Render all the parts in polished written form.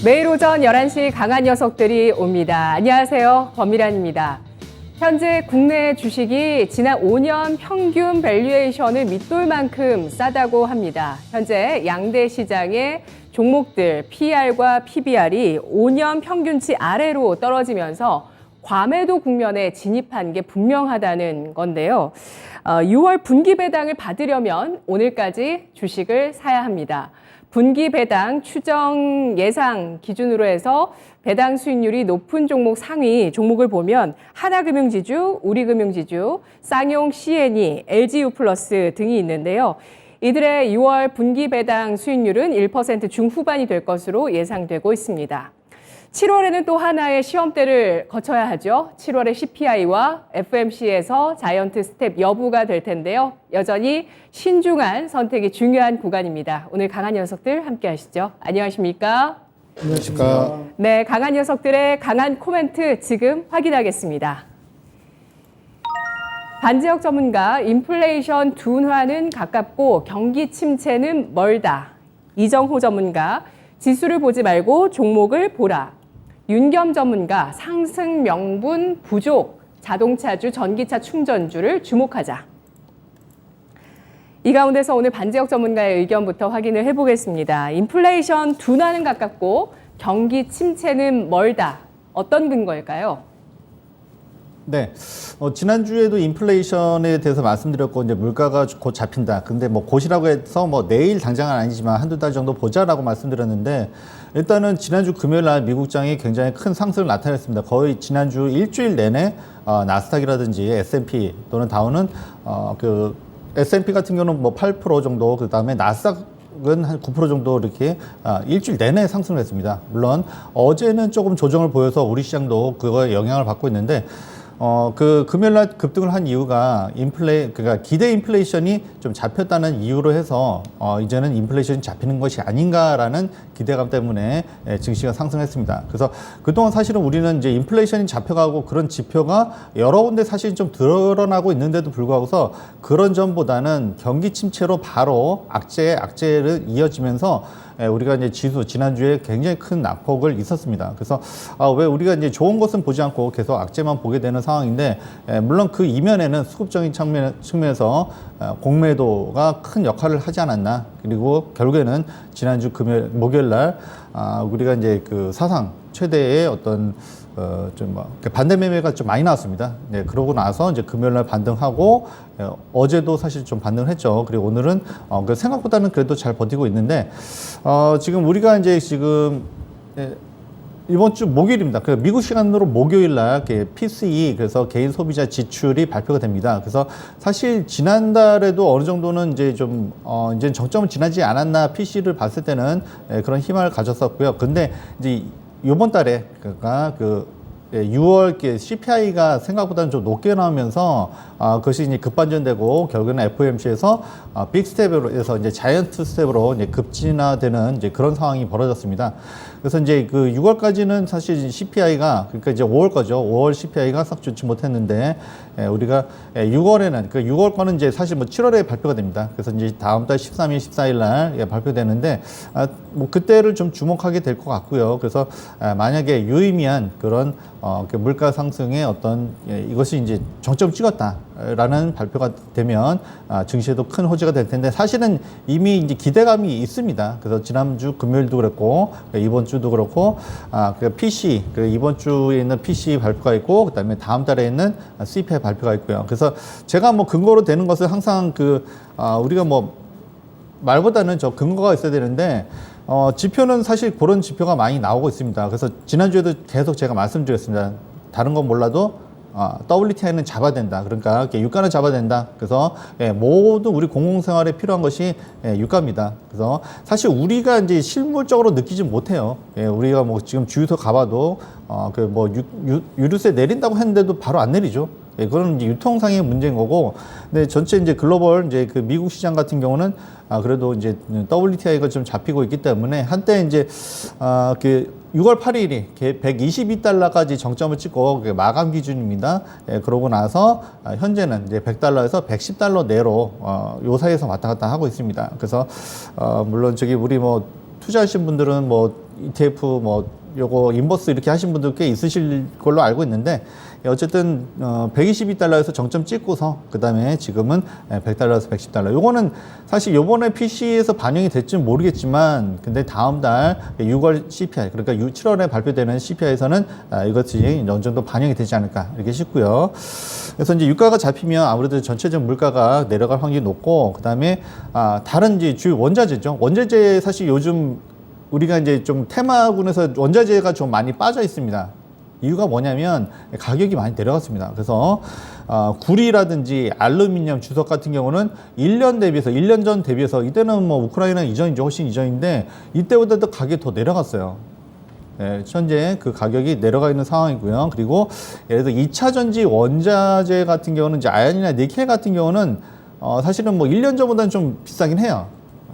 매일 오전 11시 강한 녀석들이 옵니다. 안녕하세요. 권미란입니다. 현재 국내 주식이 지난 5년 평균 밸류에이션을 밑돌 만큼 싸다고 합니다. 현재 양대 시장의 종목들 PER과 PBR이 5년 평균치 아래로 떨어지면서 과매도 국면에 진입한 게 분명하다는 건데요. 6월 분기 배당을 받으려면 오늘까지 주식을 사야 합니다. 분기 배당 추정 예상 기준으로 해서 배당 수익률이 높은 종목 상위 종목을 보면 하나금융지주, 우리금융지주, 쌍용 C&E, LG유플러스 등이 있는데요. 이들의 6월 분기 배당 수익률은 1% 중후반이 될 것으로 예상되고 있습니다. 7월에는 또 하나의 시험대를 거쳐야 하죠. 7월에 CPI와 FMC에서 자이언트 스텝 여부가 될 텐데요. 여전히 신중한 선택이 중요한 구간입니다. 오늘 강한 녀석들 함께 하시죠. 안녕하십니까? 안녕하십니까? 네, 강한 녀석들의 강한 코멘트 지금 확인하겠습니다. 반지역 전문가, 인플레이션 둔화는 가깝고 경기 침체는 멀다. 이정호 전문가, 지수를 보지 말고 종목을 보라. 윤겸 전문가, 상승 명분 부족, 자동차주, 전기차 충전주를 주목하자. 이 가운데서 오늘 반지역 전문가의 의견부터 확인을 해보겠습니다. 인플레이션 둔화는 가깝고 경기 침체는 멀다. 어떤 근거일까요? 네, 지난주에도 인플레이션에 대해서 말씀드렸고, 이제 물가가 곧 잡힌다. 근데 뭐 곧이라고 해서 뭐 내일 당장은 아니지만 한두 달 정도 보자라고 말씀드렸는데, 일단은 지난주 금요일 날 미국장이 굉장히 큰 상승을 나타냈습니다. 거의 지난주 일주일 내내 나스닥이라든지 S&P 또는 다우는 그 S&P 같은 경우는 뭐 8% 정도, 그 다음에 나스닥은 한 9% 정도 이렇게 일주일 내내 상승을 했습니다. 물론 어제는 조금 조정을 보여서 우리 시장도 그거에 영향을 받고 있는데, 그 금요일날 급등을 한 이유가 그러니까 기대 인플레이션이 좀 잡혔다는 이유로 해서 이제는 인플레이션이 잡히는 것이 아닌가라는 기대감 때문에 증시가 상승했습니다. 그래서 그동안 사실은 우리는 이제 인플레이션이 잡혀가고 그런 지표가 여러 군데 사실 좀 드러나고 있는데도 불구하고서 그런 점보다는 경기 침체로 바로 악재를 이어지면서 우리가 이제 지수 지난주에 굉장히 큰 낙폭을 있었습니다. 그래서 왜 우리가 이제 좋은 것은 보지 않고 계속 악재만 보게 되는 상황인데, 물론 그 이면에는 수급적인 측면에서 공매도가 큰 역할을 하지 않았나. 그리고 결국에는 지난주 목요일 날 우리가 이제 그 사상 최대의 어떤 반대 매매가 좀 많이 나왔습니다. 네, 그러고 나서 이제 금요일 날 반등하고, 어제도 사실 좀 반등을 했죠. 그리고 오늘은 생각보다는 그래도 잘 버티고 있는데, 지금 우리가 이제 지금 이번 주 목요일입니다. 그 미국 시간으로 목요일 날 PCE, 그래서 개인 소비자 지출이 발표가 됩니다. 그래서 사실 지난달에도 어느 정도는 이제 이제 정점을 지나지 않았나 PC를 봤을 때는 그런 희망을 가졌었고요. 근데 이제 이번 달에 그러니까 6월 CPI가 생각보다는 좀 높게 나오면서 그것이 이제 급반전되고 결국에는 FOMC에서 빅 스텝으로 해서 이제 자이언트 스텝으로 이제 급진화되는 이제 그런 상황이 벌어졌습니다. 그래서 이제 그 6월까지는 사실 CPI가 그러니까 이제 5월 거죠. 5월 CPI가 싹 좋지 못했는데, 우리가 6월에는 그 6월 거는 이제 사실 뭐 7월에 발표가 됩니다. 그래서 이제 다음 달 13일, 14일 날 발표되는데, 뭐 그때를 좀 주목하게 될 것 같고요. 그래서 만약에 유의미한 그런 그 물가 상승의 어떤 이것이 이제 정점 찍었다라는 발표가 되면 증시에도 큰 호재가 될 텐데, 사실은 이미 이제 기대감이 있습니다. 그래서 지난주 금요일도 그랬고 이번 주도 그렇고 그 PC 이번 주에 있는 PC 발표가 있고 그다음에 다음 달에 있는 CPI 발표가 있고요. 그래서 제가 뭐 근거로 되는 것은 항상 우리가 뭐 말보다는 저 근거가 있어야 되는데, 지표는 사실 그런 지표가 많이 나오고 있습니다. 그래서 지난주에도 계속 제가 말씀드렸습니다. 다른 건 몰라도 WTI는 잡아야 된다. 그러니까 유가는 잡아야 된다. 그래서 모든 우리 공공생활에 필요한 것이 유가입니다. 그래서 사실 우리가 이제 실물적으로 느끼지 못해요. 우리가 뭐 지금 주유소 가봐도 유류세 내린다고 했는데도 바로 안 내리죠. 그건 이제 유통상의 문제인 거고, 근데 전체 이제 글로벌 이제 그 미국 시장 같은 경우는 그래도 이제 WTI가 좀 잡히고 있기 때문에 한때 이제 6월 8일이 122달러까지 정점을 찍고 마감 기준입니다. 그러고 나서 현재는 이제 100달러에서 110달러 내로 요 사이에서 왔다 갔다 하고 있습니다. 그래서 물론 우리 뭐 투자하신 분들은 뭐 ETF 뭐 요거 인버스 이렇게 하신 분들 꽤 있으실 걸로 알고 있는데 어쨌든 122달러에서 정점 찍고서 그다음에 지금은 100달러에서 110달러. 요거는 사실 요번에 PC에서 반영이 될지는 모르겠지만 근데 다음 달 6월 CPI 그러니까 7월에 발표되는 CPI에서는 이것이 어느 정도 반영이 되지 않을까 이렇게 싶고요. 그래서 이제 유가가 잡히면 아무래도 전체적 물가가 내려갈 확률이 높고 그다음에 다른 이제 주요 원자재죠. 원자재 사실 요즘 우리가 이제 좀 테마군에서 원자재가 좀 많이 빠져 있습니다. 이유가 뭐냐면 가격이 많이 내려갔습니다. 그래서 구리라든지 알루미늄, 주석 같은 경우는 1년 전 대비해서 이때는 뭐 우크라이나 이전이죠. 훨씬 이전인데 이때보다도 가격이 더 내려갔어요. 네, 현재 그 가격이 내려가 있는 상황이고요. 그리고 예를 들어 2차 전지 원자재 같은 경우는 이제 아연이나 니켈 같은 경우는 사실은 뭐 1년 전보다는 좀 비싸긴 해요.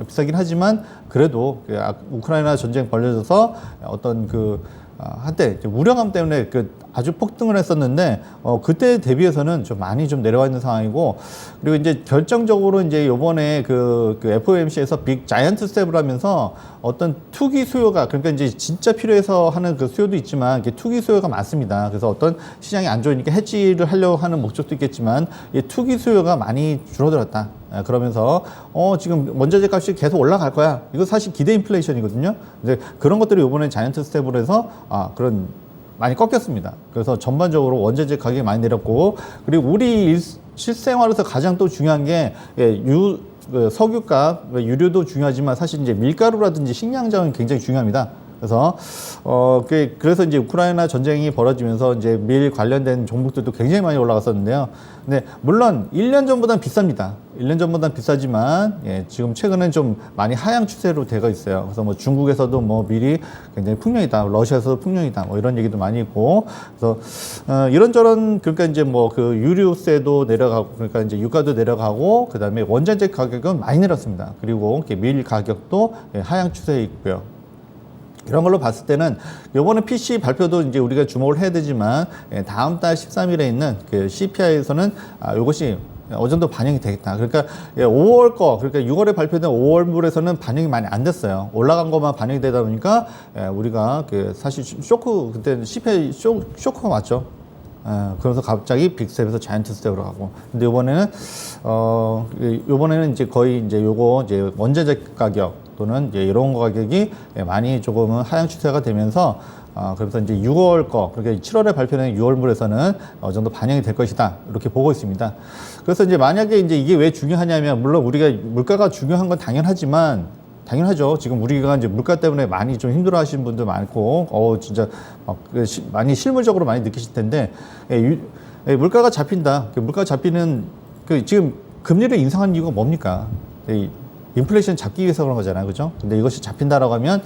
비싸긴 하지만 그래도 우크라이나 전쟁 벌려져서 어떤 한때 우려감 때문에 아주 폭등을 했었는데 그때 대비해서는 좀 많이 좀 내려와 있는 상황이고 그리고 이제 결정적으로 이제 요번에 그 FOMC에서 빅 자이언트 스텝을 하면서 어떤 투기 수요가 그러니까 이제 진짜 필요해서 하는 그 수요도 있지만 이게 투기 수요가 많습니다. 그래서 어떤 시장이 안 좋으니까 해지를 하려고 하는 목적도 있겠지만 이 투기 수요가 많이 줄어들었다. 그러면서 지금 원자재 값이 계속 올라갈 거야. 이거 사실 기대 인플레이션이거든요. 근데 그런 것들이 이번에 자이언트 스텝으로 해서 그런 많이 꺾였습니다. 그래서 전반적으로 원자재 가격이 많이 내렸고 그리고 우리 실생활에서 가장 또 중요한 게 석유값, 유류도 중요하지만 사실 이제 밀가루라든지 식량자원이 굉장히 중요합니다. 그래서 그래서 이제 우크라이나 전쟁이 벌어지면서 이제 밀 관련된 종목들도 굉장히 많이 올라갔었는데요. 근데 물론 1년 전보다는 비쌉니다. 1년 전보다는 비싸지만 지금 최근엔 좀 많이 하향 추세로 되고 있어요. 그래서 뭐 중국에서도 뭐 밀이 굉장히 풍년이다, 러시아에서도 풍년이다, 뭐 이런 얘기도 많이 있고, 그래서 이런저런 그러니까 이제 뭐 그 유류세도 내려가고, 그러니까 이제 유가도 내려가고, 그 다음에 원자재 가격은 많이 내렸습니다. 그리고 밀 가격도 하향 추세에 있고요. 이런 걸로 봤을 때는 요번에 PC 발표도 이제 우리가 주목을 해야 되지만 다음 달 13일에 있는 그 CPI에서는 이것이 어느 정도 반영이 되겠다. 그러니까 5월 그러니까 6월에 발표된 5월물에서는 반영이 많이 안 됐어요. 올라간 것만 반영이 되다 보니까 우리가 사실 그때 CPI 쇼크가 왔죠. 그래서 갑자기 빅스텝에서 자이언트 스텝으로 가고. 근데 요번에는 이제 거의 이제 요거 이제 원자재 가격 또는 이제 이런 가격이 많이 조금은 하향 추세가 되면서 그래서 이제 6월 그러니까 7월에 발표된 6월물에서는 어느 정도 반영이 될 것이다. 이렇게 보고 있습니다. 그래서 이제 만약에 이제 이게 왜 중요하냐면 물론 우리가 물가가 중요한 건 당연하죠. 지금 우리가 이제 물가 때문에 많이 좀 힘들어 하시는 분들 많고, 진짜 많이 실물적으로 많이 느끼실 텐데, 물가가 잡힌다. 물가가 잡히는, 지금 금리를 인상한 이유가 뭡니까? 인플레이션 잡기 위해서 그런 거잖아요. 그죠? 근데 이것이 잡힌다라고 하면,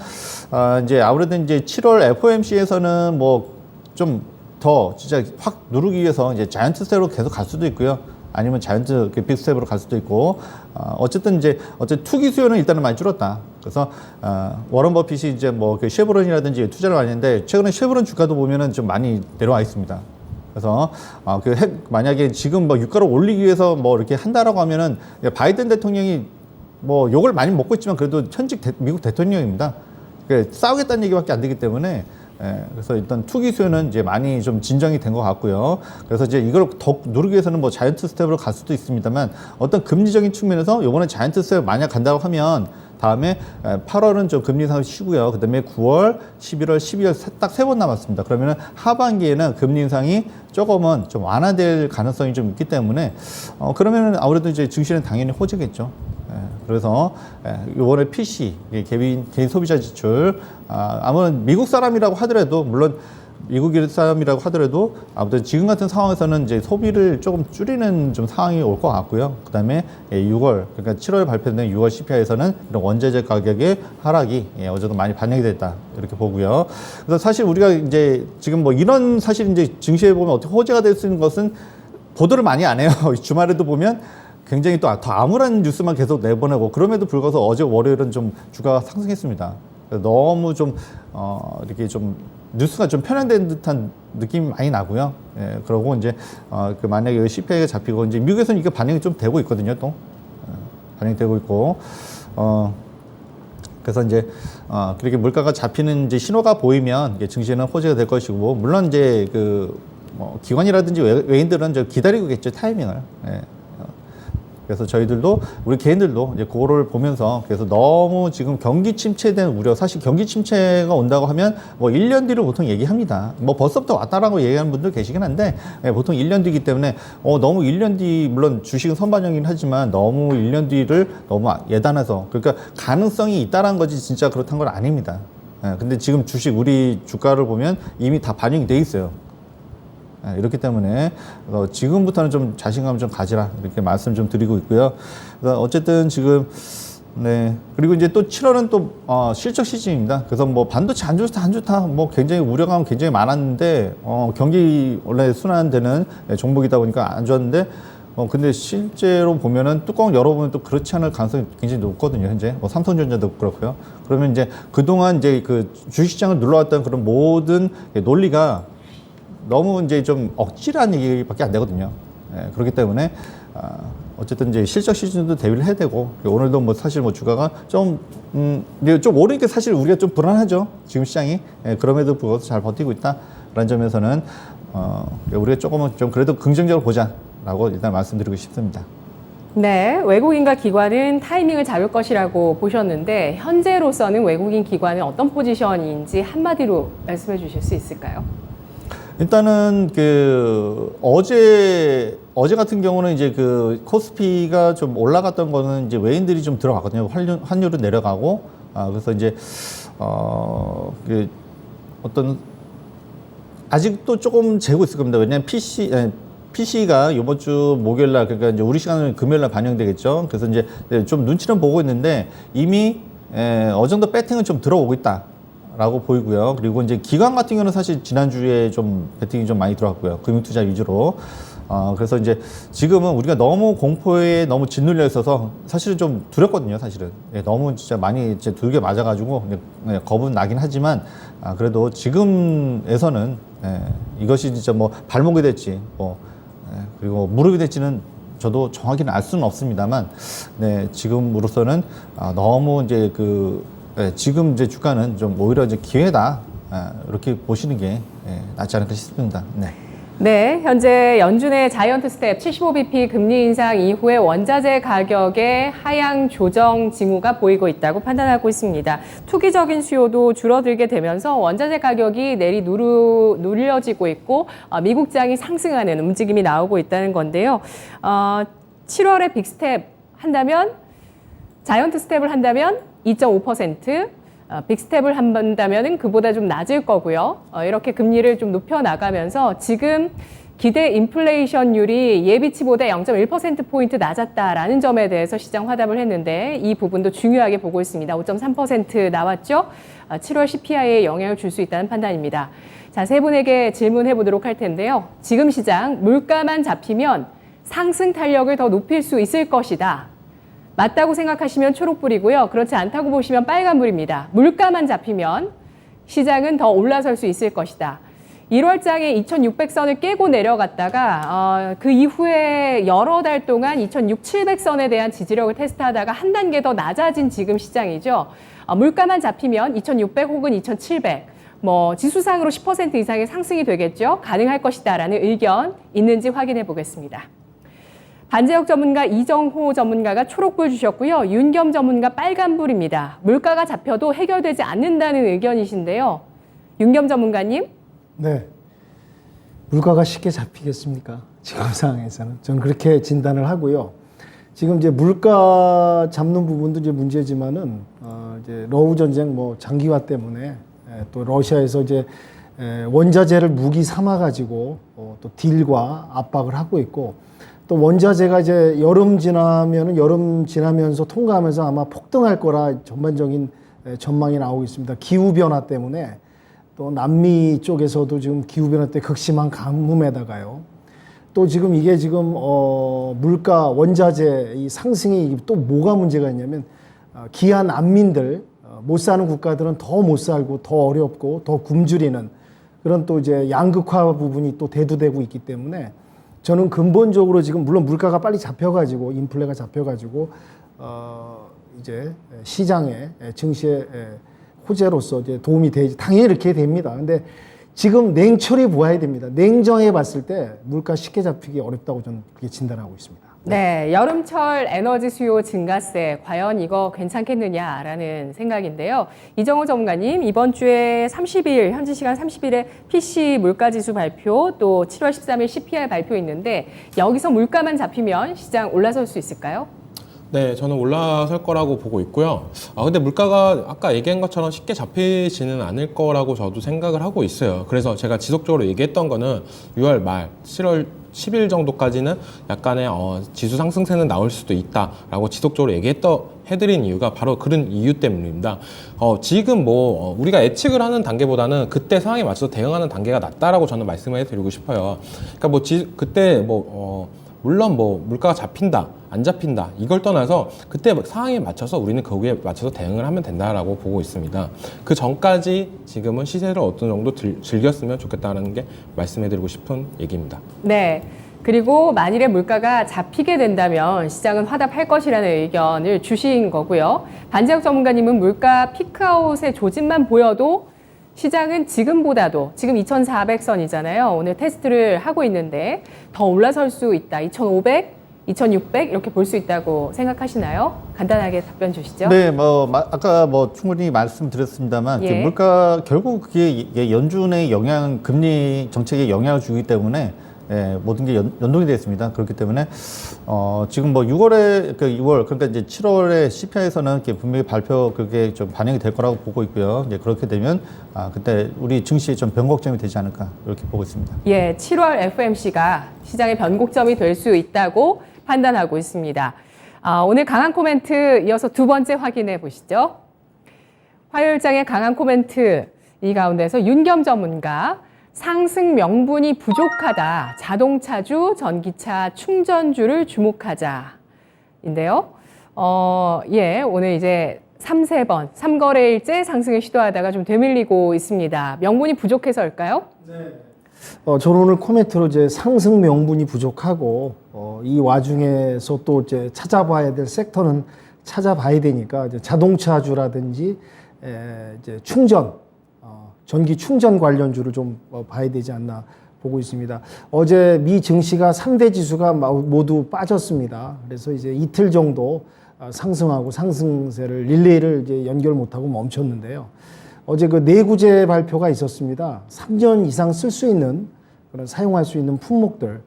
이제 아무래도 이제 7월 FOMC에서는 뭐 좀 더 진짜 확 누르기 위해서 이제 자이언트 스텝으로 계속 갈 수도 있고요. 아니면 자이언트 빅스텝으로 갈 수도 있고, 어쨌든 투기 수요는 일단은 많이 줄었다. 그래서, 워런 버핏이 이제 뭐 쉐보론이라든지 투자를 많이 했는데, 최근에 쉐보론 주가도 보면은 좀 많이 내려와 있습니다. 그래서, 만약에 지금 뭐 유가를 올리기 위해서 뭐 이렇게 한다라고 하면은, 바이든 대통령이 뭐 욕을 많이 먹고 있지만 그래도 현직 미국 대통령입니다. 싸우겠다는 얘기밖에 안 되기 때문에, 그래서 일단 투기 수요는 이제 많이 좀 진정이 된 것 같고요. 그래서 이제 이걸 더 누르기 위해서는 뭐 자이언트 스텝으로 갈 수도 있습니다만 어떤 금리적인 측면에서 이번에 자이언트 스텝 만약 간다고 하면 다음에 8월은 좀 금리 인상을 쉬고요. 그 다음에 9월, 11월, 12월 딱 3번 남았습니다. 그러면은 하반기에는 금리 인상이 조금은 좀 완화될 가능성이 좀 있기 때문에 그러면은 아무래도 이제 증시는 당연히 호재겠죠. 그래서 이번에 PC 개인 소비자 지출 아무튼 미국 사람이라고 하더라도 물론 미국 사람이라고 하더라도 아무튼 지금 같은 상황에서는 이제 소비를 조금 줄이는 좀 상황이 올 것 같고요. 그다음에 6월 그러니까 7월 발표된 6월 CPI에서는 이런 원자재 가격의 하락이 어느 정도 많이 반영이 됐다 이렇게 보고요. 그래서 사실 우리가 이제 지금 뭐 이런 사실 이제 증시에 보면 어떻게 호재가 될 수 있는 것은 보도를 많이 안 해요. 주말에도 보면. 굉장히 또 더 암울한 뉴스만 계속 내보내고 그럼에도 불구하고 어제 월요일은 좀 주가가 상승했습니다. 너무 좀 이렇게 좀 뉴스가 좀 편향된 듯한 느낌이 많이 나고요. 그러고 이제 만약에 CPI가 잡히고 이제 미국에서는 이게 반영이 좀 되고 있거든요. 또 반영이 되고 있고 그래서 이제 그렇게 물가가 잡히는 이제 신호가 보이면 이게 증시는 호재가 될 것이고, 물론 이제 뭐 기관이라든지 외인들은 이제 기다리고겠죠, 타이밍을. 예. 그래서 저희들도 우리 개인들도 이제 그거를 보면서, 그래서 너무 지금 경기 침체에 대한 우려, 사실 경기 침체가 온다고 하면 뭐 1년 뒤를 보통 얘기합니다. 뭐 벌써부터 왔다라고 얘기하는 분들 계시긴 한데, 예, 보통 1년 뒤이기 때문에 너무 1년 뒤, 물론 주식은 선반영이긴 하지만 너무 1년 뒤를 너무 예단해서, 그러니까 가능성이 있다라는 거지 진짜 그렇다는 건 아닙니다. 예, 근데 지금 주식 우리 주가를 보면 이미 다 반영이 돼 있어요. 이렇기 때문에 지금부터는 좀 자신감 좀 가지라, 이렇게 말씀 좀 드리고 있고요. 어쨌든 지금 네, 그리고 이제 또 7월은 또 실적 시즌입니다. 그래서 뭐 반도체 안 좋다 뭐 굉장히 우려감 굉장히 많았는데 경기 원래 순환되는 종목이다 보니까 안 좋았는데, 근데 실제로 보면은 뚜껑 열어보면 또 그렇지 않을 가능성이 굉장히 높거든요, 현재. 뭐 삼성전자도 그렇고요. 그러면 이제 그동안 이제 그 주식시장을 눌러왔던 그런 모든 논리가 너무 이제 좀 억지라는 얘기밖에 안 되거든요. 예, 그렇기 때문에 어쨌든 이제 실적 시즌도 대비를 해야 되고, 오늘도 뭐 사실 뭐 주가가 좀 오르니까 사실 우리가 좀 불안하죠, 지금 시장이. 예, 그럼에도 불구하고 잘 버티고 있다라는 점에서는 우리가 조금은 좀 그래도 긍정적으로 보자라고 일단 말씀드리고 싶습니다. 네, 외국인과 기관은 타이밍을 잡을 것이라고 보셨는데, 현재로서는 외국인 기관은 어떤 포지션인지 한마디로 말씀해 주실 수 있을까요? 일단은 어제 같은 경우는 이제 코스피가 좀 올라갔던 거는 이제 외인들이 좀 들어갔거든요. 환율은 내려가고, 그래서 이제 어떤 아직도 조금 재고 있을 겁니다. 왜냐하면 PC가 이번 주 목요일 날, 그러니까 이제 우리 시간은 금요일 날 반영되겠죠. 그래서 이제 좀 눈치는 보고 있는데, 이미 어느 정도 배팅은 좀 들어오고 있다 라고 보이고요. 그리고 이제 기관 같은 경우는 사실 지난주에 좀 배팅이 좀 많이 들어왔고요. 금융투자 위주로. 그래서 이제 지금은 우리가 너무 공포에 너무 짓눌려 있어서 사실은 좀 두렵거든요, 사실은. 예, 너무 진짜 많이 이제 두개 맞아가지고 겁은 나긴 하지만, 그래도 지금에서는 이것이 진짜 뭐 발목이 될지, 그리고 무릎이 될지는 저도 정확히는 알 수는 없습니다만, 네, 지금으로서는 너무 이제 지금 이제 주가는 좀 오히려 이제 기회다, 이렇게 보시는 게 낫지 않을까 싶습니다. 네. 네, 현재 연준의 자이언트 스텝 75bp 금리 인상 이후에 원자재 가격의 하향 조정 징후가 보이고 있다고 판단하고 있습니다. 투기적인 수요도 줄어들게 되면서 원자재 가격이 누려지고 있고, 미국장이 상승하는 움직임이 나오고 있다는 건데요. 7월에 빅스텝 한다면, 자이언트 스텝을 한다면 2.5%, 빅스텝을 한다면 그보다 좀 낮을 거고요. 이렇게 금리를 좀 높여나가면서 지금 기대 인플레이션율이 예비치보다 0.1%포인트 낮았다라는 점에 대해서 시장 화답을 했는데, 이 부분도 중요하게 보고 있습니다. 5.3% 나왔죠? 7월 CPI에 영향을 줄 수 있다는 판단입니다. 자, 세 분에게 질문해 보도록 할 텐데요. 지금 시장 물가만 잡히면 상승 탄력을 더 높일 수 있을 것이다. 맞다고 생각하시면 초록불이고요. 그렇지 않다고 보시면 빨간불입니다. 물가만 잡히면 시장은 더 올라설 수 있을 것이다. 1월장에 2600선을 깨고 내려갔다가 그 이후에 여러 달 동안 2600~700선에 대한 지지력을 테스트하다가 한 단계 더 낮아진 지금 시장이죠. 물가만 잡히면 2600 혹은 2700, 뭐 지수상으로 10% 이상의 상승이 되겠죠. 가능할 것이다라는 의견 있는지 확인해 보겠습니다. 반제역 전문가 이정호 전문가가 초록불 주셨고요. 윤겸 전문가 빨간불입니다. 물가가 잡혀도 해결되지 않는다는 의견이신데요. 윤겸 전문가님? 네. 물가가 쉽게 잡히겠습니까? 지금 상황에서는. 저는 그렇게 진단을 하고요. 지금 이제 물가 잡는 부분도 이제 문제지만은, 이제 러우 전쟁 뭐 장기화 때문에 또 러시아에서 이제 원자재를 무기 삼아가지고 또 딜과 압박을 하고 있고, 또 원자재가 이제 여름 지나면서 통과하면서 아마 폭등할 거라 전반적인 전망이 나오고 있습니다. 기후변화 때문에 또 남미 쪽에서도 지금 기후변화 때 극심한 가뭄에다가요. 또 지금 이게 지금 물가 원자재 이 상승이 또 뭐가 문제가 있냐면 기한 난민들 못 사는 국가들은 더 못 살고 더 어렵고 더 굶주리는 그런 또 이제 양극화 부분이 또 대두되고 있기 때문에 저는 근본적으로 지금 물론 물가가 빨리 잡혀가지고 인플레가 잡혀가지고 이제 시장에 증시의 호재로서 이제 도움이 되지 당연히 이렇게 됩니다. 근데 지금 냉철히 보아야 됩니다. 냉정해 봤을 때 물가 쉽게 잡히기 어렵다고 저는 그렇게 진단하고 있습니다. 네, 여름철 에너지 수요 증가세 과연 이거 괜찮겠느냐라는 생각인데요. 이정호 전문가님, 이번 주에 30일 현지 시간 30일에 PC 물가지수 발표 또 7월 13일 CPI 발표 있는데 여기서 물가만 잡히면 시장 올라설 수 있을까요? 네, 저는 올라설 거라고 보고 있고요. 근데 물가가 아까 얘기한 것처럼 쉽게 잡히지는 않을 거라고 저도 생각을 하고 있어요. 그래서 제가 지속적으로 얘기했던 거는 6월 말, 7월 10일 정도까지는 약간의 지수 상승세는 나올 수도 있다라고 지속적으로 해드린 이유가 바로 그런 이유 때문입니다. 지금 우리가 예측을 하는 단계보다는 그때 상황에 맞춰서 대응하는 단계가 낫다라고 저는 말씀을 해드리고 싶어요. 그러니까 그때 물론 물가가 잡힌다, 안 잡힌다 이걸 떠나서 그때 상황에 맞춰서 우리는 거기에 맞춰서 대응을 하면 된다라고 보고 있습니다. 그 전까지 지금은 시세를 어느 정도 즐겼으면 좋겠다는 게 말씀해드리고 싶은 얘기입니다. 네. 그리고 만일에 물가가 잡히게 된다면 시장은 화답할 것이라는 의견을 주신 거고요. 반지혁 전문가님은 물가 피크아웃의 조짐만 보여도 시장은 지금보다도 지금 2,400선이잖아요. 오늘 테스트를 하고 있는데 더 올라설 수 있다. 2,500, 2,600 이렇게 볼 수 있다고 생각하시나요? 간단하게 답변 주시죠. 네, 아까 충분히 말씀드렸습니다만 예. 물가 결국 그게 연준의 금리 정책에 영향을 주기 때문에 모든 게 연동이 되어 있습니다. 그렇기 때문에 지금 6월에 6월 그러니까 이제 7월에 CPI에서는 분명히 그게 좀 반영이 될 거라고 보고 있고요. 이제 그렇게 되면 그때 우리 증시에 좀 변곡점이 되지 않을까 이렇게 보고 있습니다. 예, 7월 FMC가 시장의 변곡점이 될 수 있다고 판단하고 있습니다. 오늘 강한 코멘트 이어서 두 번째 확인해 보시죠. 화요일장의 강한 코멘트 이 가운데서 윤겸 전문가 상승 명분이 부족하다. 자동차주, 전기차 충전주를 주목하자인데요. 오늘 이제 3번 3거래일째 상승을 시도하다가 좀 되밀리고 있습니다. 명분이 부족해서일까요? 저는 오늘 코멘트로 이제 상승 명분이 부족하고 이 와중에서 또 이제 찾아봐야 될 섹터는 찾아봐야 되니까 이제 자동차주라든지 이제 전기 충전 관련주를 좀 봐야 되지 않나 보고 있습니다. 어제 미 증시가 3대 지수가 모두 빠졌습니다. 그래서 이제 이틀 정도 상승하고 상승세를 릴레이를 이제 연결 못하고 멈췄는데요. 어제 그 내구재 발표가 있었습니다. 3년 이상 쓸 수 있는 그런 사용할 수 있는 품목들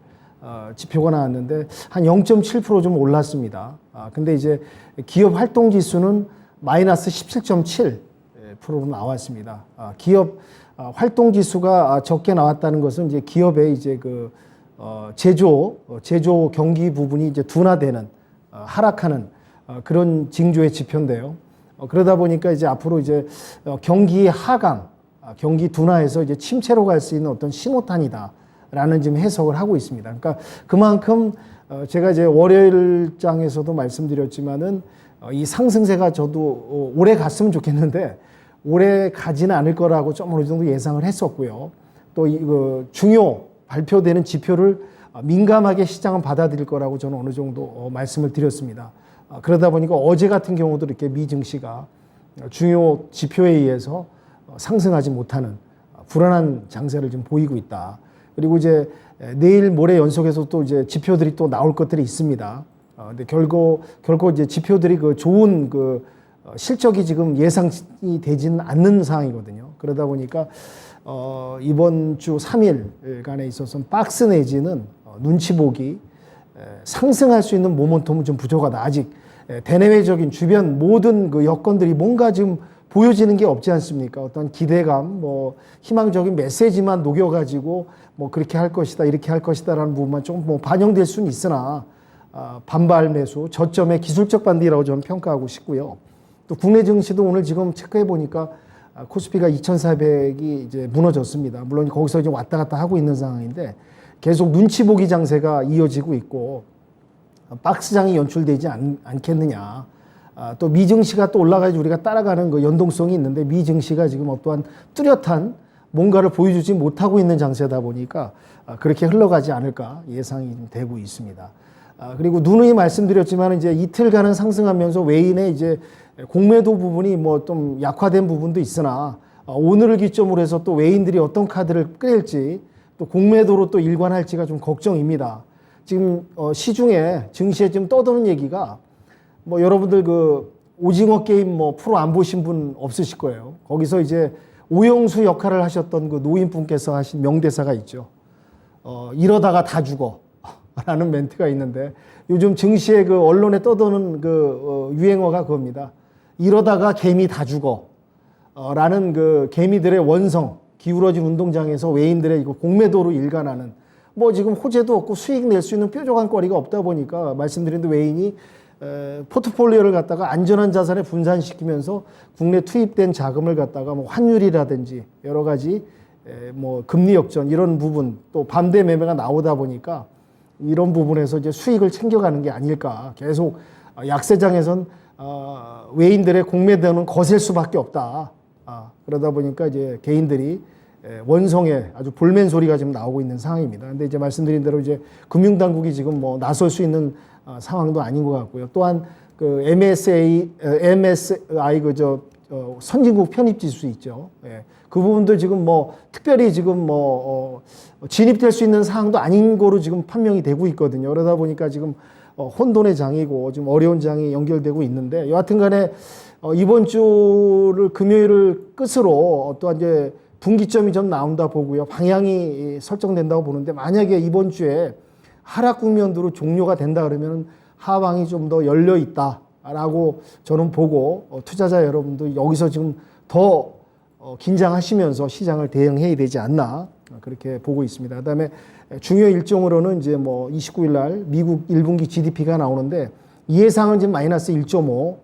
지표가 나왔는데 한 0.7% 올랐습니다. 근데 이제 기업 활동 지수는 마이너스 17.7%로 나왔습니다. 기업 활동 지수가 적게 나왔다는 것은 이제 기업의 이제 제조 경기 부분이 이제 둔화되는 하락하는 그런 징조의 지표인데요. 그러다 보니까 이제 앞으로 이제 경기 하강, 경기 둔화에서 이제 침체로 갈 수 있는 어떤 신호탄이다라는 지금 해석을 하고 있습니다. 그러니까 그만큼 제가 이제 월요일장에서도 말씀드렸지만은 이 상승세가 저도 오래 갔으면 좋겠는데 오래 가지는 않을 거라고 좀 어느 정도 예상을 했었고요. 또 중요 발표되는 지표를 민감하게 시장은 받아들일 거라고 저는 어느 정도 말씀을 드렸습니다. 그러다 보니까 어제 같은 경우도 이렇게 미 증시가 중요 지표에 의해서 상승하지 못하는 불안한 장세를 좀 보이고 있다. 그리고 이제 내일 모레 연속해서 또 이제 지표들이 또 나올 것들이 있습니다. 근데 결코 이제 지표들이 좋은 실적이 지금 예상이 되지는 않는 상황이거든요. 그러다 보니까 이번 주 3일간에 있어서는 박스 내지는 눈치 보기 상승할 수 있는 모멘텀은 좀 부족하다. 아직 대내외적인 주변 모든 여건들이 뭔가 지금 보여지는 게 없지 않습니까? 어떤 기대감, 희망적인 메시지만 녹여가지고 그렇게 할 것이다, 이렇게 할 것이다라는 부분만 좀 반영될 수는 있으나 반발 매수, 저점의 기술적 반등이라고 저는 평가하고 싶고요. 또 국내 증시도 오늘 지금 체크해 보니까 코스피가 2,400이 이제 무너졌습니다. 물론 거기서 이제 왔다 갔다 하고 있는 상황인데 계속 눈치 보기 장세가 이어지고 있고 박스장이 연출되지 않겠느냐. 또 미증시가 또 올라가야지 우리가 따라가는 연동성이 있는데 미증시가 지금 어떠한 뚜렷한 뭔가를 보여주지 못하고 있는 장세다 보니까 그렇게 흘러가지 않을까 예상이 되고 있습니다. 그리고 누누이 말씀드렸지만 이제 이틀간은 상승하면서 외인의 이제 공매도 부분이 뭐 좀 약화된 부분도 있으나 오늘을 기점으로 해서 또 외인들이 어떤 카드를 끌지 또 공매도로 또 일관할지가 좀 걱정입니다. 지금 시중에 증시에 지금 떠도는 얘기가 뭐 여러분들 그 오징어 게임 뭐 프로 안 보신 분 없으실 거예요. 거기서 이제 오영수 역할을 하셨던 그 노인분께서 하신 명대사가 있죠. 이러다가 다 죽어 라는 멘트가 있는데 요즘 증시에 그 언론에 떠도는 그 유행어가 그겁니다. 이러다가 개미 다 죽어 라는 그 개미들의 원성, 기울어진 운동장에서 외인들의 이거 공매도로 일관하는 뭐 지금 호재도 없고 수익 낼 수 있는 뾰족한 거리가 없다 보니까 말씀드린 대로 외인이 포트폴리오를 갖다가 안전한 자산에 분산시키면서 국내 투입된 자금을 갖다가 뭐 환율이라든지 여러 가지 뭐 금리 역전 이런 부분 또 반대 매매가 나오다 보니까 이런 부분에서 이제 수익을 챙겨가는 게 아닐까. 계속 약세장에선 외인들의 공매도는 거셀 수밖에 없다. 그러다 보니까 이제 개인들이 원성에 아주 볼멘 소리가 지금 나오고 있는 상황입니다. 근데 이제 말씀드린 대로 이제 금융당국이 지금 뭐 나설 수 있는 상황도 아닌 것 같고요. 또한 그 MSI 그저 선진국 편입 지수 있죠. 예. 그 부분도 지금 뭐 특별히 지금 뭐 진입될 수 있는 사항도 아닌 거로 지금 판명이 되고 있거든요. 그러다 보니까 지금 혼돈의 장이고 지금 어려운 장이 연결되고 있는데 여하튼간에 이번 주를 금요일을 끝으로 또한 이제 분기점이 좀 나온다 보고요. 방향이 설정된다고 보는데 만약에 이번 주에 하락 국면으로 종료가 된다 그러면 하방이 좀 더 열려 있다라고 저는 보고 투자자 여러분도 여기서 지금 더 긴장하시면서 시장을 대응해야 되지 않나 그렇게 보고 있습니다. 그다음에 중요 일정으로는 이제 뭐 29일 날 미국 1분기 GDP가 나오는데 예상은 지금 마이너스 1.5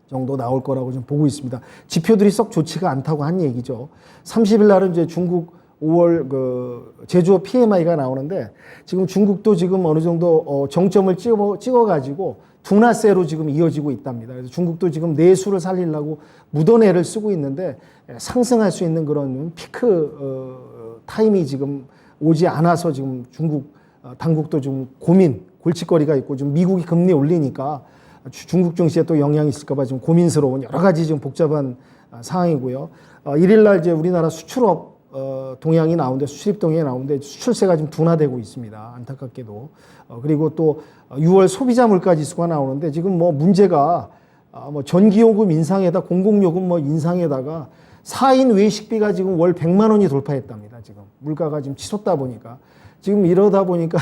정도 나올 거라고 좀 보고 있습니다. 지표들이 썩 좋지가 않다고 한 얘기죠. 30일 날은 이제 중국 5월 그 제조업 PMI가 나오는데 지금 중국도 지금 어느 정도 정점을 찍어가지고 둔화세로 지금 이어지고 있답니다. 그래서 중국도 지금 내수를 살리려고 묻어내를 쓰고 있는데 상승할 수 있는 그런 피크 타임이 지금 오지 않아서 지금 중국 당국도 좀 골칫거리가 있고 좀 미국이 금리 올리니까 중국 증시에 또 영향이 있을까봐 좀 고민스러운 여러 가지 좀 복잡한 상황이고요. 1일 날 이제 우리나라 수출업 동향이 나오는데 수출입 동향이 나오는데 수출세가 좀 둔화되고 있습니다. 안타깝게도. 그리고 또 6월 소비자 물가 지수가 나오는데 지금 뭐 문제가 뭐 전기요금 인상에다 공공요금 뭐 인상에다가 4인 외식비가 지금 월 100만 원이 돌파했답니다. 지금 물가가 지금 치솟다 보니까 지금 이러다 보니까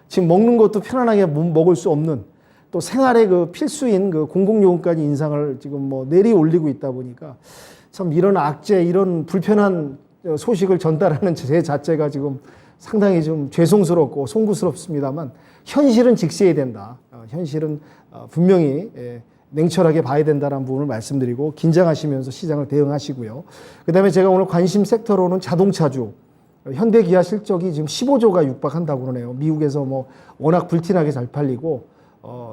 지금 먹는 것도 편안하게 먹을 수 없는 또 생활의 그 필수인 그 공공요금까지 인상을 지금 뭐 내리 올리고 있다 보니까 참 이런 악재, 이런 불편한 소식을 전달하는 제 자체가 지금 상당히 좀 죄송스럽고 송구스럽습니다만 현실은 직시해야 된다. 현실은 분명히 냉철하게 봐야 된다는 부분을 말씀드리고 긴장하시면서 시장을 대응하시고요. 그다음에 제가 오늘 관심 섹터로는 자동차주. 현대 기아 실적이 지금 15조가 육박한다고 그러네요. 미국에서 뭐 워낙 불티나게 잘 팔리고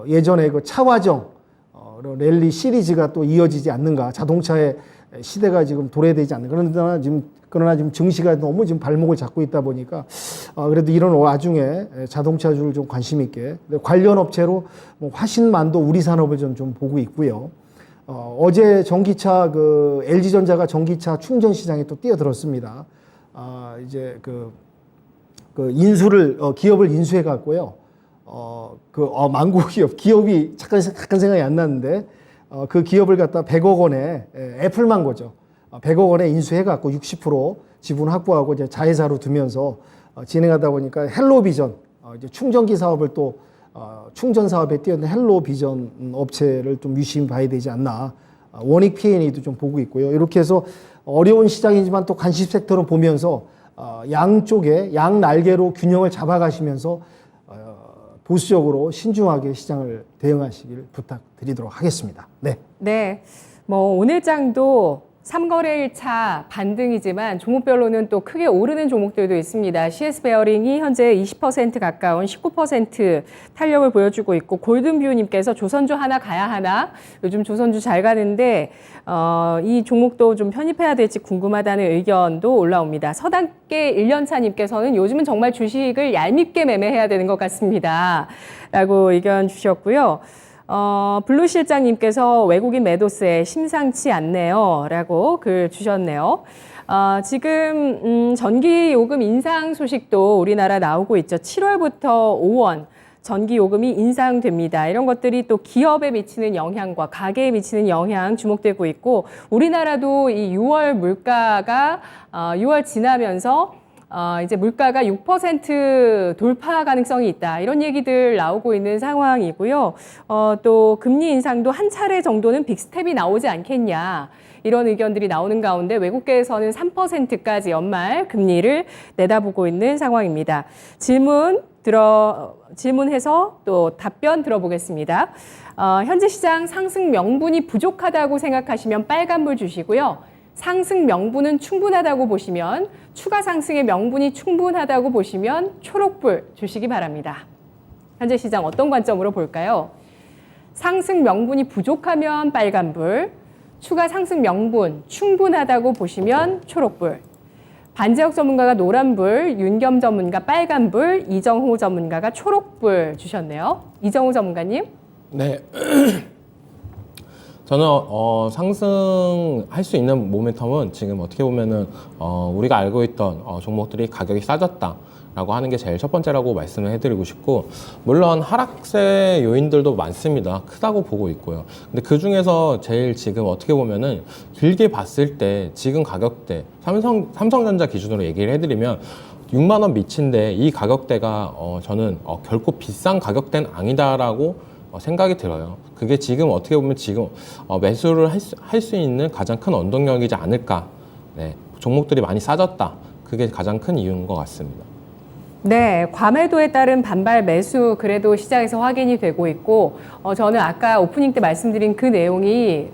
예전에 그 차와정 랠리 시리즈가 또 이어지지 않는가. 자동차의 시대가 지금 도래되지 않는. 그러나 지금 증시가 너무 지금 발목을 잡고 있다 보니까 그래도 이런 와중에 자동차주를 좀 관심 있게 관련 업체로 뭐 화신만도 우리 산업을 좀 보고 있고요. 어제 전기차 그 LG전자가 전기차 충전 시장에 또 뛰어들었습니다. 이제 그 인수를 기업을 인수해 갖고요. 망고 기업이 잠깐 생각이 안 났는데 그 기업을 갖다 100억 원에 애플망고죠. 100억 원에 인수해갖고 60% 지분 확보하고 이제 자회사로 두면서 진행하다 보니까 헬로비전 이제 충전기 사업을 또 충전 사업에 뛰어든 헬로비전 업체를 좀 유심히 봐야 되지 않나. 원익 P&E도 좀 보고 있고요. 이렇게 해서 어려운 시장이지만 또 관심 섹터로 보면서 양쪽에 양 날개로 균형을 잡아가시면서 보수적으로 신중하게 시장을 대응하시길 부탁드리도록 하겠습니다. 네. 네. 뭐 오늘 장도 3거래일차 반등이지만 종목별로는 또 크게 오르는 종목들도 있습니다. CS 베어링이 현재 20% 가까운 19% 탄력을 보여주고 있고, 골든뷰님께서 조선주 하나 가야 하나? 요즘 조선주 잘 가는데 이 종목도 좀 편입해야 될지 궁금하다는 의견도 올라옵니다. 서당계 1년차님께서는 요즘은 정말 주식을 얄밉게 매매해야 되는 것 같습니다. 라고 의견 주셨고요. 블루 실장님께서 외국인 매도세 심상치 않네요. 라고 글 주셨네요. 지금, 전기 요금 인상 소식도 우리나라 나오고 있죠. 7월부터 5원. 전기 요금이 인상됩니다. 이런 것들이 또 기업에 미치는 영향과 가게에 미치는 영향 주목되고 있고, 우리나라도 이 6월 물가가 6월 지나면서 이제 물가가 6% 돌파 가능성이 있다. 이런 얘기들 나오고 있는 상황이고요. 또 금리 인상도 한 차례 정도는 빅스텝이 나오지 않겠냐. 이런 의견들이 나오는 가운데 외국계에서는 3%까지 연말 금리를 내다보고 있는 상황입니다. 질문해서 또 답변 들어보겠습니다. 현재 시장 상승 명분이 부족하다고 생각하시면 빨간불 주시고요. 상승 명분은 충분하다고 보시면, 추가 상승의 명분이 충분하다고 보시면 초록불 주시기 바랍니다. 현재 시장 어떤 관점으로 볼까요? 상승 명분이 부족하면 빨간불, 추가 상승 명분 충분하다고 보시면 초록불, 반지역 전문가가 노란불, 윤겸 전문가 빨간불, 이정호 전문가가 초록불 주셨네요. 이정호 전문가님. 네. 저는 상승할 수 있는 모멘텀은 지금 어떻게 보면은 우리가 알고 있던 종목들이 가격이 싸졌다라고 하는 게 제일 첫 번째라고 말씀을 해드리고 싶고, 물론 하락세 요인들도 많습니다. 크다고 보고 있고요. 근데 그 중에서 제일 지금 어떻게 보면은 길게 봤을 때 지금 가격대, 삼성전자 기준으로 얘기를 해드리면 6만 원 미친데 이 가격대가 저는 결코 비싼 가격대는 아니다라고 생각이 들어요. 그게 지금 어떻게 보면 지금 매수를 할 수 있는 가장 큰 원동력이지 않을까. 네, 종목들이 많이 싸졌다. 그게 가장 큰 이유인 것 같습니다. 네, 과매도에 따른 반발 매수 그래도 시장에서 확인이 되고 있고, 저는 아까 오프닝 때 말씀드린 그 내용이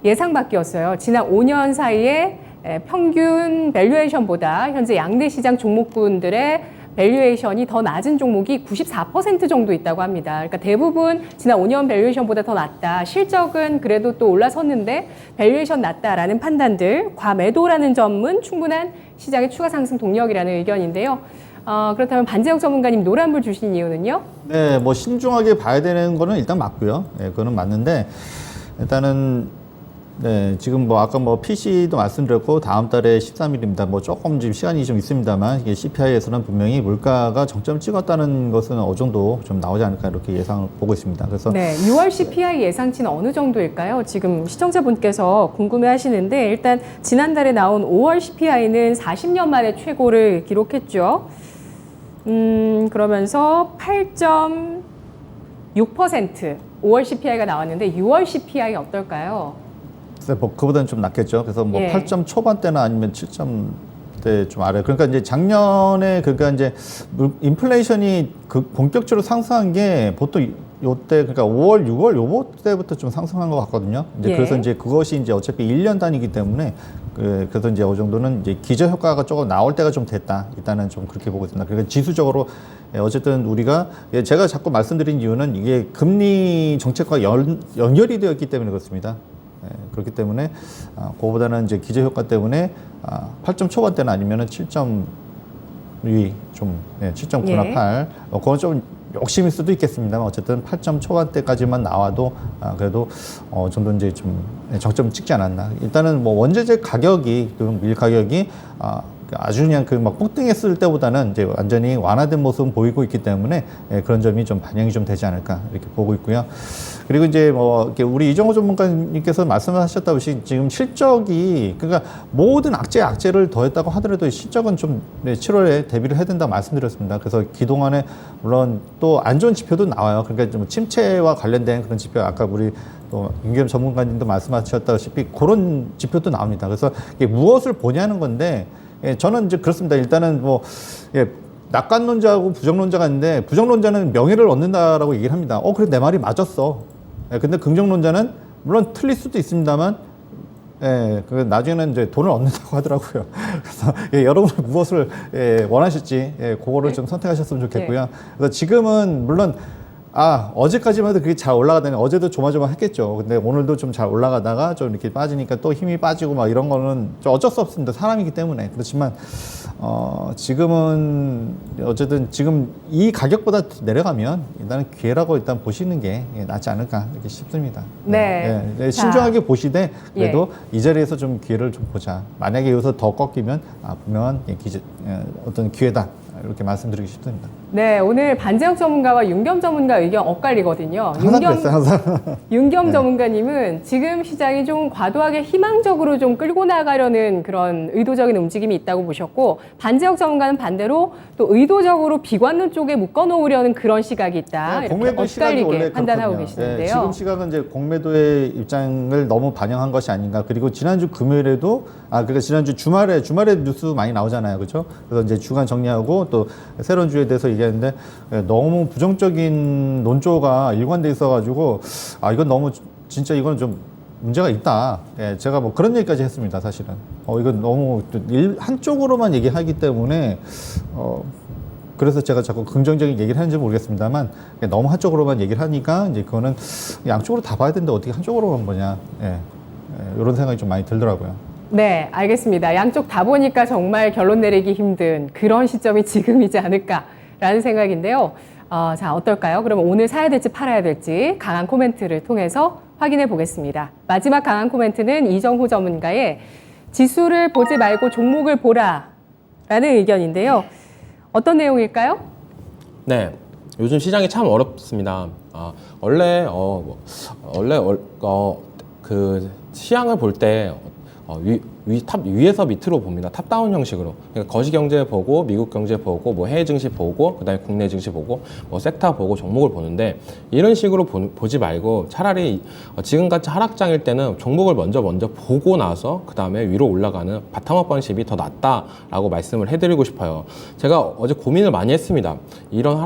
예상 밖이었어요. 지난 5년 사이에 평균 밸류에이션보다 현재 양대 시장 종목군들의 밸류에이션이 더 낮은 종목이 94% 정도 있다고 합니다. 그러니까 대부분 지난 5년 밸류에이션보다 더 낮다. 실적은 그래도 또 올라섰는데 밸류에이션 낮다라는 판단들, 과매도라는 점은 충분한 시장의 추가 상승 동력이라는 의견인데요. 그렇다면 반재혁 전문가님 노란불 주신 이유는요? 네, 뭐 신중하게 봐야 되는 거는 일단 맞고요. 네, 그거는 맞는데 일단은 네, 지금 뭐 아까 뭐 PC도 말씀드렸고 다음 달에 13일입니다. 뭐 조금 지금 시간이 좀 있습니다만 이게 CPI에서는 분명히 물가가 정점을 찍었다는 것은 어느 정도 좀 나오지 않을까 이렇게 예상을 보고 있습니다. 그래서 네, 6월 CPI 예상치는 어느 정도일까요? 지금 시청자분께서 궁금해하시는데 일단 지난달에 나온 5월 CPI는 40년 만에 최고를 기록했죠. 그러면서 8.6% 5월 CPI가 나왔는데 6월 CPI 어떨까요? 뭐 그보다는 좀 낮겠죠. 그래서 뭐 예. 8점 초반대나 아니면 7점대 좀 아래. 그러니까 이제 작년에 그러니까 이제 인플레이션이 본격적으로 상승한 게 보통 요때 그러니까 5월, 6월 요거 때부터 좀 상승한 것 같거든요. 이제 예. 그래서 이제 그것이 이제 어차피 1년 단위이기 때문에 그래서 이제 어느 정도는 이제 기저 효과가 조금 나올 때가 좀 됐다. 일단은 좀 그렇게 보고 있습니다. 그러니까 지수적으로 어쨌든 우리가 제가 자꾸 말씀드린 이유는 이게 금리 정책과 연결이 되었기 때문에 그렇습니다. 그렇기 때문에 그거보다는 이제 기저 효과 때문에 8점 초반대는 아니면은 7점 위 좀 7.9나 예. 8. 그건 좀 욕심일 수도 있겠습니다만 어쨌든 8점 초반대까지만 나와도 그래도 정도 이제 좀 정점 찍지 않았나. 일단은 뭐 원재재 가격이 밀 가격이 아주 그냥 그 막 폭등했을 때보다는 이제 완전히 완화된 모습은 보이고 있기 때문에 그런 점이 좀 반영이 좀 되지 않을까 이렇게 보고 있고요. 그리고 이제 뭐 이렇게 우리 이정호 전문가님께서 말씀하셨다시피 지금 실적이 그러니까 모든 악재를 더했다고 하더라도 실적은 좀 7월에 대비를 해야 된다고 말씀드렸습니다. 그래서 그동안에 물론 또 안 좋은 지표도 나와요. 그러니까 좀 침체와 관련된 그런 지표 아까 우리 또 윤겸 전문가님도 말씀하셨다시피 그런 지표도 나옵니다. 그래서 이게 무엇을 보냐는 건데 저는 이제 그렇습니다. 일단은 뭐 낙관론자하고 부정론자가 있는데 부정론자는 명예를 얻는다라고 얘기를 합니다. 그래 내 말이 맞았어. 근데 긍정론자는 물론 틀릴 수도 있습니다만 예, 그 나중에는 이제 돈을 얻는다고 하더라고요. 그래서 예, 여러분 무엇을 예, 원하실지 예, 그거를 좀 선택하셨으면 좋겠고요. 그래서 지금은 물론 어제까지만 해도 그게 잘 올라가다니 어제도 조마조마했겠죠. 근데 오늘도 좀 잘 올라가다가 좀 이렇게 빠지니까 또 힘이 빠지고 막 이런 거는 좀 어쩔 수 없습니다. 사람이기 때문에. 그렇지만 지금은 어쨌든 지금 이 가격보다 내려가면 일단은 기회라고 일단 보시는 게 낫지 않을까 이렇게 싶습니다. 네. 네, 신중하게 보시되 그래도 이 자리에서 좀 기회를 좀 보자. 만약에 여기서 더 꺾이면 분명한 어떤 기회다. 이렇게 말씀드리고 싶습니다. 네, 오늘 반재혁 전문가와 윤겸 전문가 의견 엇갈리거든요. 항상 그랬어요, 항상. 윤겸 전문가님은 지금 시장이 좀 과도하게 희망적으로 좀 끌고 나가려는 그런 의도적인 움직임이 있다고 보셨고, 반재혁 전문가는 반대로 또 의도적으로 비관론 쪽에 묶어놓으려는 그런 시각이 있다. 이렇게 공매도 시각이 원래 엇갈리게 판단하고 그렇거든요. 계시는데요. 지금 시각은 이제 공매도의 입장을 너무 반영한 것이 아닌가. 그리고 지난주 금요일에도 그러니까 지난주 주말에 뉴스 많이 나오잖아요, 그렇죠? 그래서 이제 주간 정리하고 또 새로운 주에 대해서 얘기하는데 너무 부정적인 논조가 일관돼 있어가지고 이건 너무 진짜 이건 좀 문제가 있다. 예, 제가 뭐 그런 얘기까지 했습니다, 사실은. 이건 너무 한쪽으로만 얘기하기 때문에 그래서 제가 자꾸 긍정적인 얘기를 하는지 모르겠습니다만 너무 한쪽으로만 얘기를 하니까 이제 그거는 양쪽으로 다 봐야 되는데 어떻게 한쪽으로만 보냐. 이런 생각이 좀 많이 들더라고요. 네, 알겠습니다. 양쪽 다 보니까 정말 결론 내리기 힘든 그런 시점이 지금이지 않을까라는 생각인데요. 자, 어떨까요? 그러면 오늘 사야 될지 팔아야 될지 강한 코멘트를 통해서 확인해 보겠습니다. 마지막 강한 코멘트는 이정호 전문가의 지수를 보지 말고 종목을 보라 라는 의견인데요. 어떤 내용일까요? 네, 요즘 시장이 참 어렵습니다. 원래 그 시장을 볼 때 위에서 밑으로 봅니다. 탑다운 형식으로. 그러니까 거시 경제 보고, 미국 경제 보고, 뭐 해외 증시 보고, 그다음에 국내 증시 보고, 뭐 섹터 보고, 종목을 보는데 이런 식으로 보지 말고 차라리 지금같이 하락장일 때는 종목을 먼저 보고 나서 그다음에 위로 올라가는 바텀업 방식이 더 낫다라고 말씀을 해드리고 싶어요. 제가 어제 고민을 많이 했습니다. 이런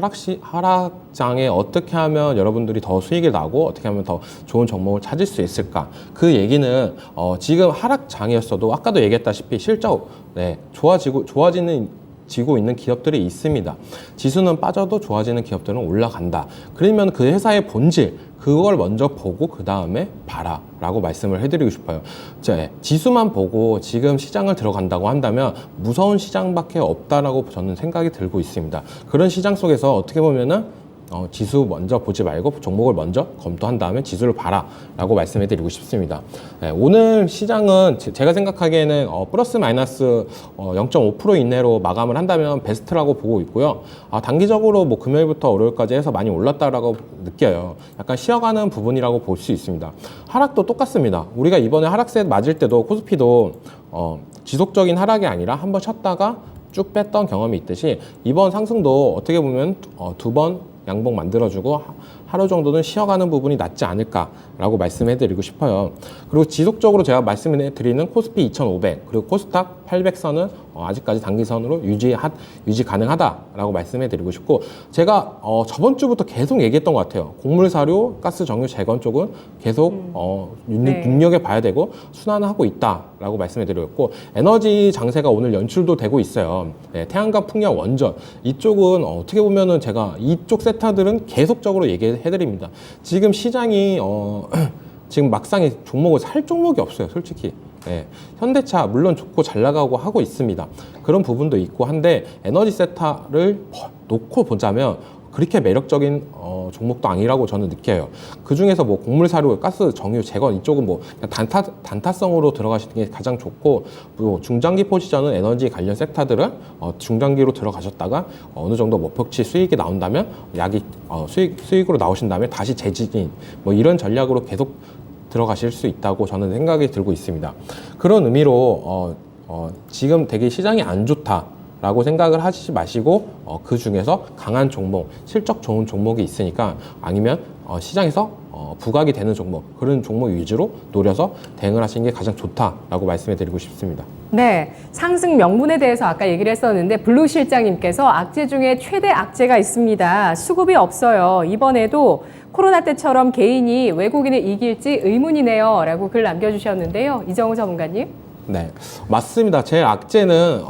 하락장에 어떻게 하면 여러분들이 더 수익이 나고 어떻게 하면 더 좋은 종목을 찾을 수 있을까? 그 얘기는 지금 하락장이었어도 아까도 얘기했다시피 실적 좋아지고 있는 기업들이 있습니다. 지수는 빠져도 좋아지는 기업들은 올라간다. 그러면 그 회사의 본질 그걸 먼저 보고 그 다음에 봐라 라고 말씀을 해드리고 싶어요. 지수만 보고 지금 시장을 들어간다고 한다면 무서운 시장밖에 없다라고 저는 생각이 들고 있습니다. 그런 시장 속에서 어떻게 보면은 지수 먼저 보지 말고 종목을 먼저 검토한 다음에 지수를 봐라 라고 말씀해 드리고 싶습니다. 오늘 시장은 제가 생각하기에는 플러스 마이너스 0.5% 이내로 마감을 한다면 베스트라고 보고 있고요. 단기적으로 뭐 금요일부터 월요일까지 해서 많이 올랐다라고 느껴요. 약간 쉬어가는 부분이라고 볼 수 있습니다. 하락도 똑같습니다. 우리가 이번에 하락세 맞을 때도 코스피도 지속적인 하락이 아니라 한번 쉬었다가 쭉 뺐던 경험이 있듯이 이번 상승도 어떻게 보면 두 번 양봉 만들어주고 하루 정도는 쉬어가는 부분이 낫지 않을까라고 말씀해드리고 싶어요. 그리고 지속적으로 제가 말씀해드리는 코스피 2500 그리고 코스닥 800선은 아직까지 단기선으로 유지 가능하다라고 말씀해드리고 싶고 제가 저번 주부터 계속 얘기했던 것 같아요. 곡물사료, 가스, 정유, 재건 쪽은 계속 눈여겨봐야 되고 순환하고 있다라고 말씀해드렸고 에너지 장세가 오늘 연출도 되고 있어요. 태양광, 풍력, 원전 이쪽은 어떻게 보면은 제가 이쪽 세타들은 계속적으로 얘기해드립니다. 지금 시장이 지금 막상에 종목을 살 종목이 없어요, 솔직히. 현대차 물론 좋고 잘 나가고 하고 있습니다. 그런 부분도 있고 한데 에너지 세타를 놓고 보자면 그렇게 매력적인 종목도 아니라고 저는 느껴요. 그 중에서 뭐 곡물사료, 가스, 정유, 재건 이쪽은 뭐 단타성으로 들어가시는 게 가장 좋고 뭐 중장기 포지션은 에너지 관련 섹터들은 중장기로 들어가셨다가 어느 정도 목표치 수익이 나온다면 수익으로 나오신 다음에 다시 재진입 뭐 이런 전략으로 계속 들어가실 수 있다고 저는 생각이 들고 있습니다. 그런 의미로 지금 되게 시장이 안 좋다라고 생각을 하시지 마시고 그 중에서 강한 종목, 실적 좋은 종목이 있으니까 아니면 시장에서 부각이 되는 종목, 그런 종목 위주로 노려서 대응을 하시는 게 가장 좋다라고 말씀해 드리고 싶습니다. 네, 상승 명분에 대해서 아까 얘기를 했었는데 블루 실장님께서 악재 중에 최대 악재가 있습니다. 수급이 없어요. 이번에도 코로나 때처럼 개인이 외국인을 이길지 의문이네요. 라고 글 남겨주셨는데요. 이정우 전문가님. 네, 맞습니다. 제일 악재는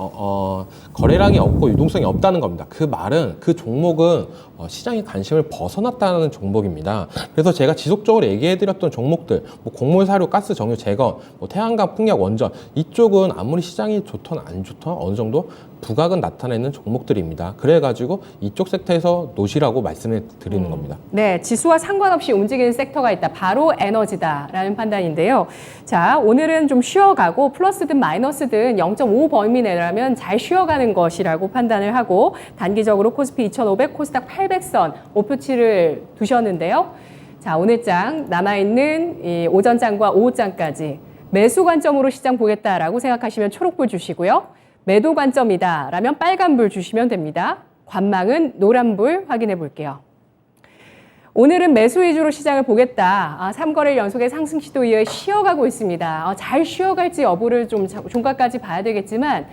거래량이 없고 유동성이 없다는 겁니다. 그 말은 그 종목은 시장의 관심을 벗어났다는 종목입니다. 그래서 제가 지속적으로 얘기해드렸던 종목들, 뭐 곡물, 사료, 가스, 정유, 재건, 뭐 태양광, 풍력, 원전 이쪽은 아무리 시장이 좋든 안 좋든 어느 정도 부각은 나타내는 종목들입니다. 그래가지고 이쪽 섹터에서 놓으시라고 말씀을 드리는 겁니다. 네, 지수와 상관없이 움직이는 섹터가 있다. 바로 에너지다라는 판단인데요. 자, 오늘은 좀 쉬어가고 플러스든 마이너스든 0.5 범위 내라면 잘 쉬어가는 것이라고 판단을 하고 단기적으로 코스피 2500, 코스닥 800선 목표치를 두셨는데요. 자, 오늘 장 남아있는 이 오전장과 오후장까지 매수 관점으로 시장 보겠다라고 생각하시면 초록불 주시고요. 매도 관점이다 라면 빨간불 주시면 됩니다. 관망은 노란불 확인해 볼게요. 오늘은 매수 위주로 시장을 보겠다. 3거래일 연속의 상승 시도 이어 쉬어가고 있습니다. 잘 쉬어갈지 여부를 좀 종가까지 봐야 되겠지만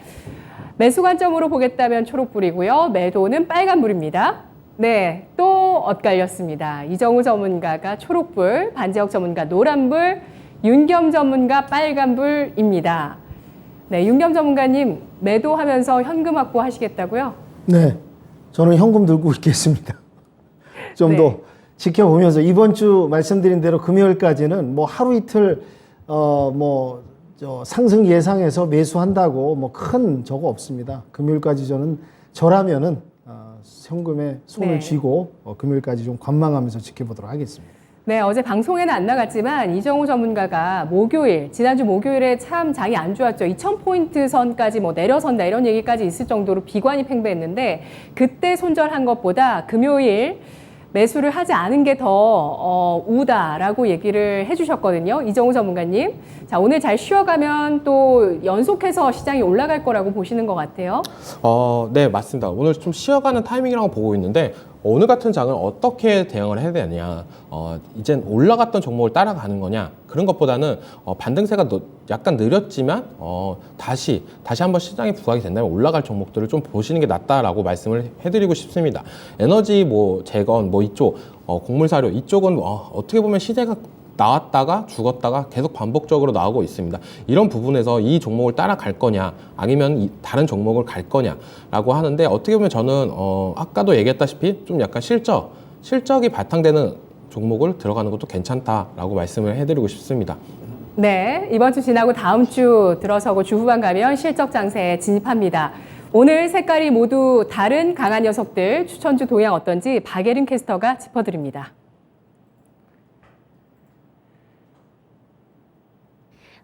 매수 관점으로 보겠다면 초록불이고요. 매도는 빨간불입니다. 네, 또 엇갈렸습니다. 이정우 전문가가 초록불, 반재혁 전문가 노란불, 윤겸 전문가 빨간불입니다. 네, 윤겸 전문가님 매도하면서 현금 확보하시겠다고요? 네, 저는 현금 들고 있겠습니다. 좀 더 네. 지켜보면서 이번 주 말씀드린 대로 금요일까지는 뭐 하루 이틀 상승 예상해서 매수한다고 뭐 큰 저거 없습니다. 금요일까지 저라면은 현금에 손을 네. 쥐고 금요일까지 좀 관망하면서 지켜보도록 하겠습니다. 네, 어제 방송에는 안 나갔지만 이정우 전문가가 목요일, 지난주 목요일에 참 장이 안 좋았죠. 2000포인트 선까지 뭐 내려선다 이런 얘기까지 있을 정도로 비관이 팽배했는데 그때 손절한 것보다 금요일 매수를 하지 않은 게 더 우다라고 얘기를 해주셨거든요. 이정우 전문가님. 자, 오늘 잘 쉬어가면 또 연속해서 시장이 올라갈 거라고 보시는 것 같아요. 네, 맞습니다. 오늘 좀 쉬어가는 타이밍이라고 보고 있는데 오늘 같은 장은 어떻게 대응을 해야 되느냐, 이젠 올라갔던 종목을 따라가는 거냐, 그런 것보다는 반등세가 약간 느렸지만 다시 한번 시장에 부각이 된다면 올라갈 종목들을 좀 보시는 게 낫다라고 말씀을 해드리고 싶습니다. 에너지, 뭐 재건, 뭐 이쪽 곡물 사료 이쪽은 어떻게 보면 시대가 나왔다가 죽었다가 계속 반복적으로 나오고 있습니다. 이런 부분에서 이 종목을 따라갈 거냐 아니면 다른 종목을 갈 거냐라고 하는데 어떻게 보면 저는 아까도 얘기했다시피 좀 약간 실적이 바탕되는 종목을 들어가는 것도 괜찮다라고 말씀을 해드리고 싶습니다. 네, 이번 주 지나고 다음 주 들어서고 주 후반 가면 실적 장세에 진입합니다. 오늘 색깔이 모두 다른 강한 녀석들 추천주 동향 어떤지 박예린 캐스터가 짚어드립니다.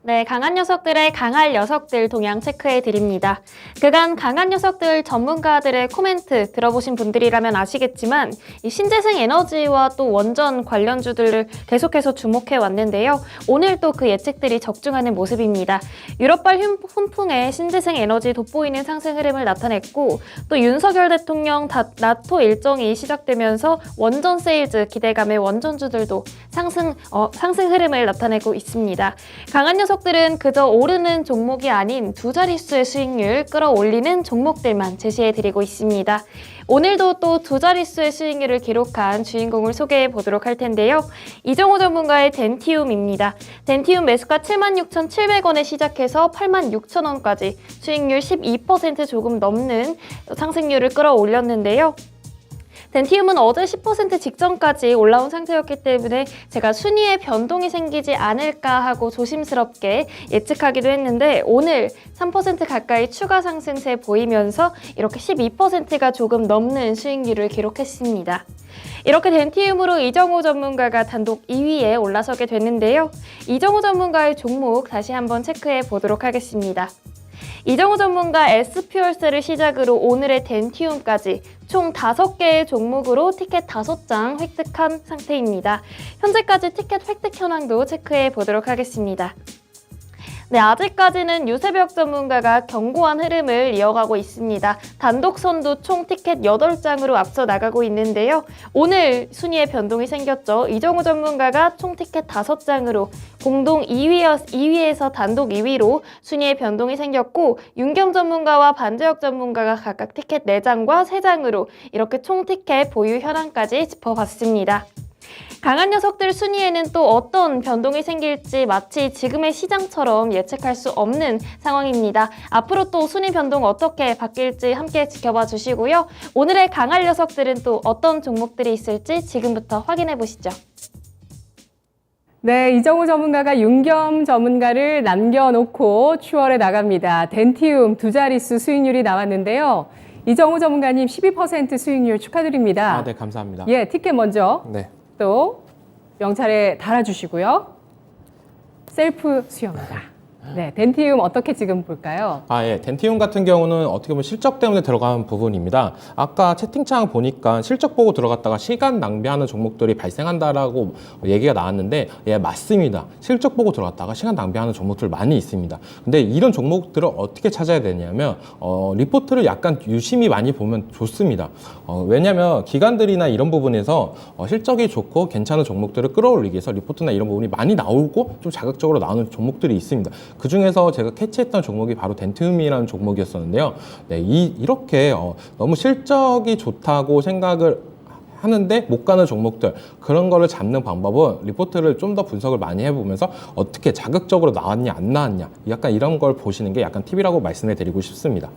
네, 강한 녀석들의 강할 녀석들 동향 체크해 드립니다. 그간 강한 녀석들 전문가들의 코멘트 들어보신 분들이라면 아시겠지만 이 신재생 에너지와 또 원전 관련주들을 계속해서 주목해 왔는데요. 오늘 또 그 예측들이 적중하는 모습입니다. 유럽발 훈풍에 신재생 에너지 돋보이는 상승 흐름을 나타냈고 또 윤석열 대통령 나토 일정이 시작되면서 원전 세일즈 기대감의 원전주들도 상승 흐름을 나타내고 있습니다. 강한 녀석들은 그저 오르는 종목이 아닌 두 자릿수의 수익률 끌어올리는 종목들만 제시해드리고 있습니다. 오늘도 또 두 자릿수의 수익률을 기록한 주인공을 소개해 보도록 할 텐데요. 이정우 전문가의 덴티움입니다. 덴티움 매수가 76,700원에 시작해서 86,000원까지 수익률 12% 조금 넘는 상승률을 끌어올렸는데요. 덴티움은 어제 10% 직전까지 올라온 상태였기 때문에 제가 순위에 변동이 생기지 않을까 하고 조심스럽게 예측하기도 했는데 오늘 3% 가까이 추가 상승세 보이면서 이렇게 12%가 조금 넘는 수익률을 기록했습니다. 이렇게 덴티움으로 이정우 전문가가 단독 2위에 올라서게 됐는데요. 이정우 전문가의 종목 다시 한번 체크해 보도록 하겠습니다. 이정우 전문가 S퓨얼스를 시작으로 오늘의 덴티움까지 총 5개의 종목으로 티켓 5장 획득한 상태입니다. 현재까지 티켓 획득 현황도 체크해 보도록 하겠습니다. 네, 아직까지는 유세벽 전문가가 견고한 흐름을 이어가고 있습니다. 단독 선두 총 티켓 8장으로 앞서 나가고 있는데요. 오늘 순위에 변동이 생겼죠. 이정우 전문가가 총 티켓 5장으로 공동 2위에서 단독 2위로 순위에 변동이 생겼고 윤겸 전문가와 반재혁 전문가가 각각 티켓 4장과 3장으로 이렇게 총 티켓 보유 현황까지 짚어봤습니다. 강한 녀석들 순위에는 또 어떤 변동이 생길지 마치 지금의 시장처럼 예측할 수 없는 상황입니다. 앞으로 또 순위 변동 어떻게 바뀔지 함께 지켜봐 주시고요. 오늘의 강한 녀석들은 또 어떤 종목들이 있을지 지금부터 확인해 보시죠. 네, 이정우 전문가가 윤겸 전문가를 남겨놓고 추월에 나갑니다. 덴티움 두 자릿수 수익률이 나왔는데요. 이정우 전문가님 12% 수익률 축하드립니다. 네, 감사합니다. 예, 티켓 먼저 네. 또 명찰에 달아주시고요. 셀프 수여입니다. 네, 덴티움 어떻게 지금 볼까요? 예. 덴티움 같은 경우는 어떻게 보면 실적 때문에 들어간 부분입니다. 아까 채팅창 보니까 실적 보고 들어갔다가 시간 낭비하는 종목들이 발생한다라고 얘기가 나왔는데, 예, 맞습니다. 실적 보고 들어갔다가 시간 낭비하는 종목들 많이 있습니다. 근데 이런 종목들을 어떻게 찾아야 되냐면, 리포트를 약간 유심히 많이 보면 좋습니다. 왜냐면 기관들이나 이런 부분에서 실적이 좋고 괜찮은 종목들을 끌어올리기 위해서 리포트나 이런 부분이 많이 나오고 좀 자극적으로 나오는 종목들이 있습니다. 그 중에서 제가 캐치했던 종목이 바로 덴티움이라는 종목이었었는데요. 네, 이렇게 너무 실적이 좋다고 생각을 하는데 못 가는 종목들, 그런 거를 잡는 방법은 리포트를 좀 더 분석을 많이 해보면서 어떻게 자극적으로 나왔냐 안 나왔냐, 약간 이런 걸 보시는 게 약간 팁이라고 말씀해 드리고 싶습니다.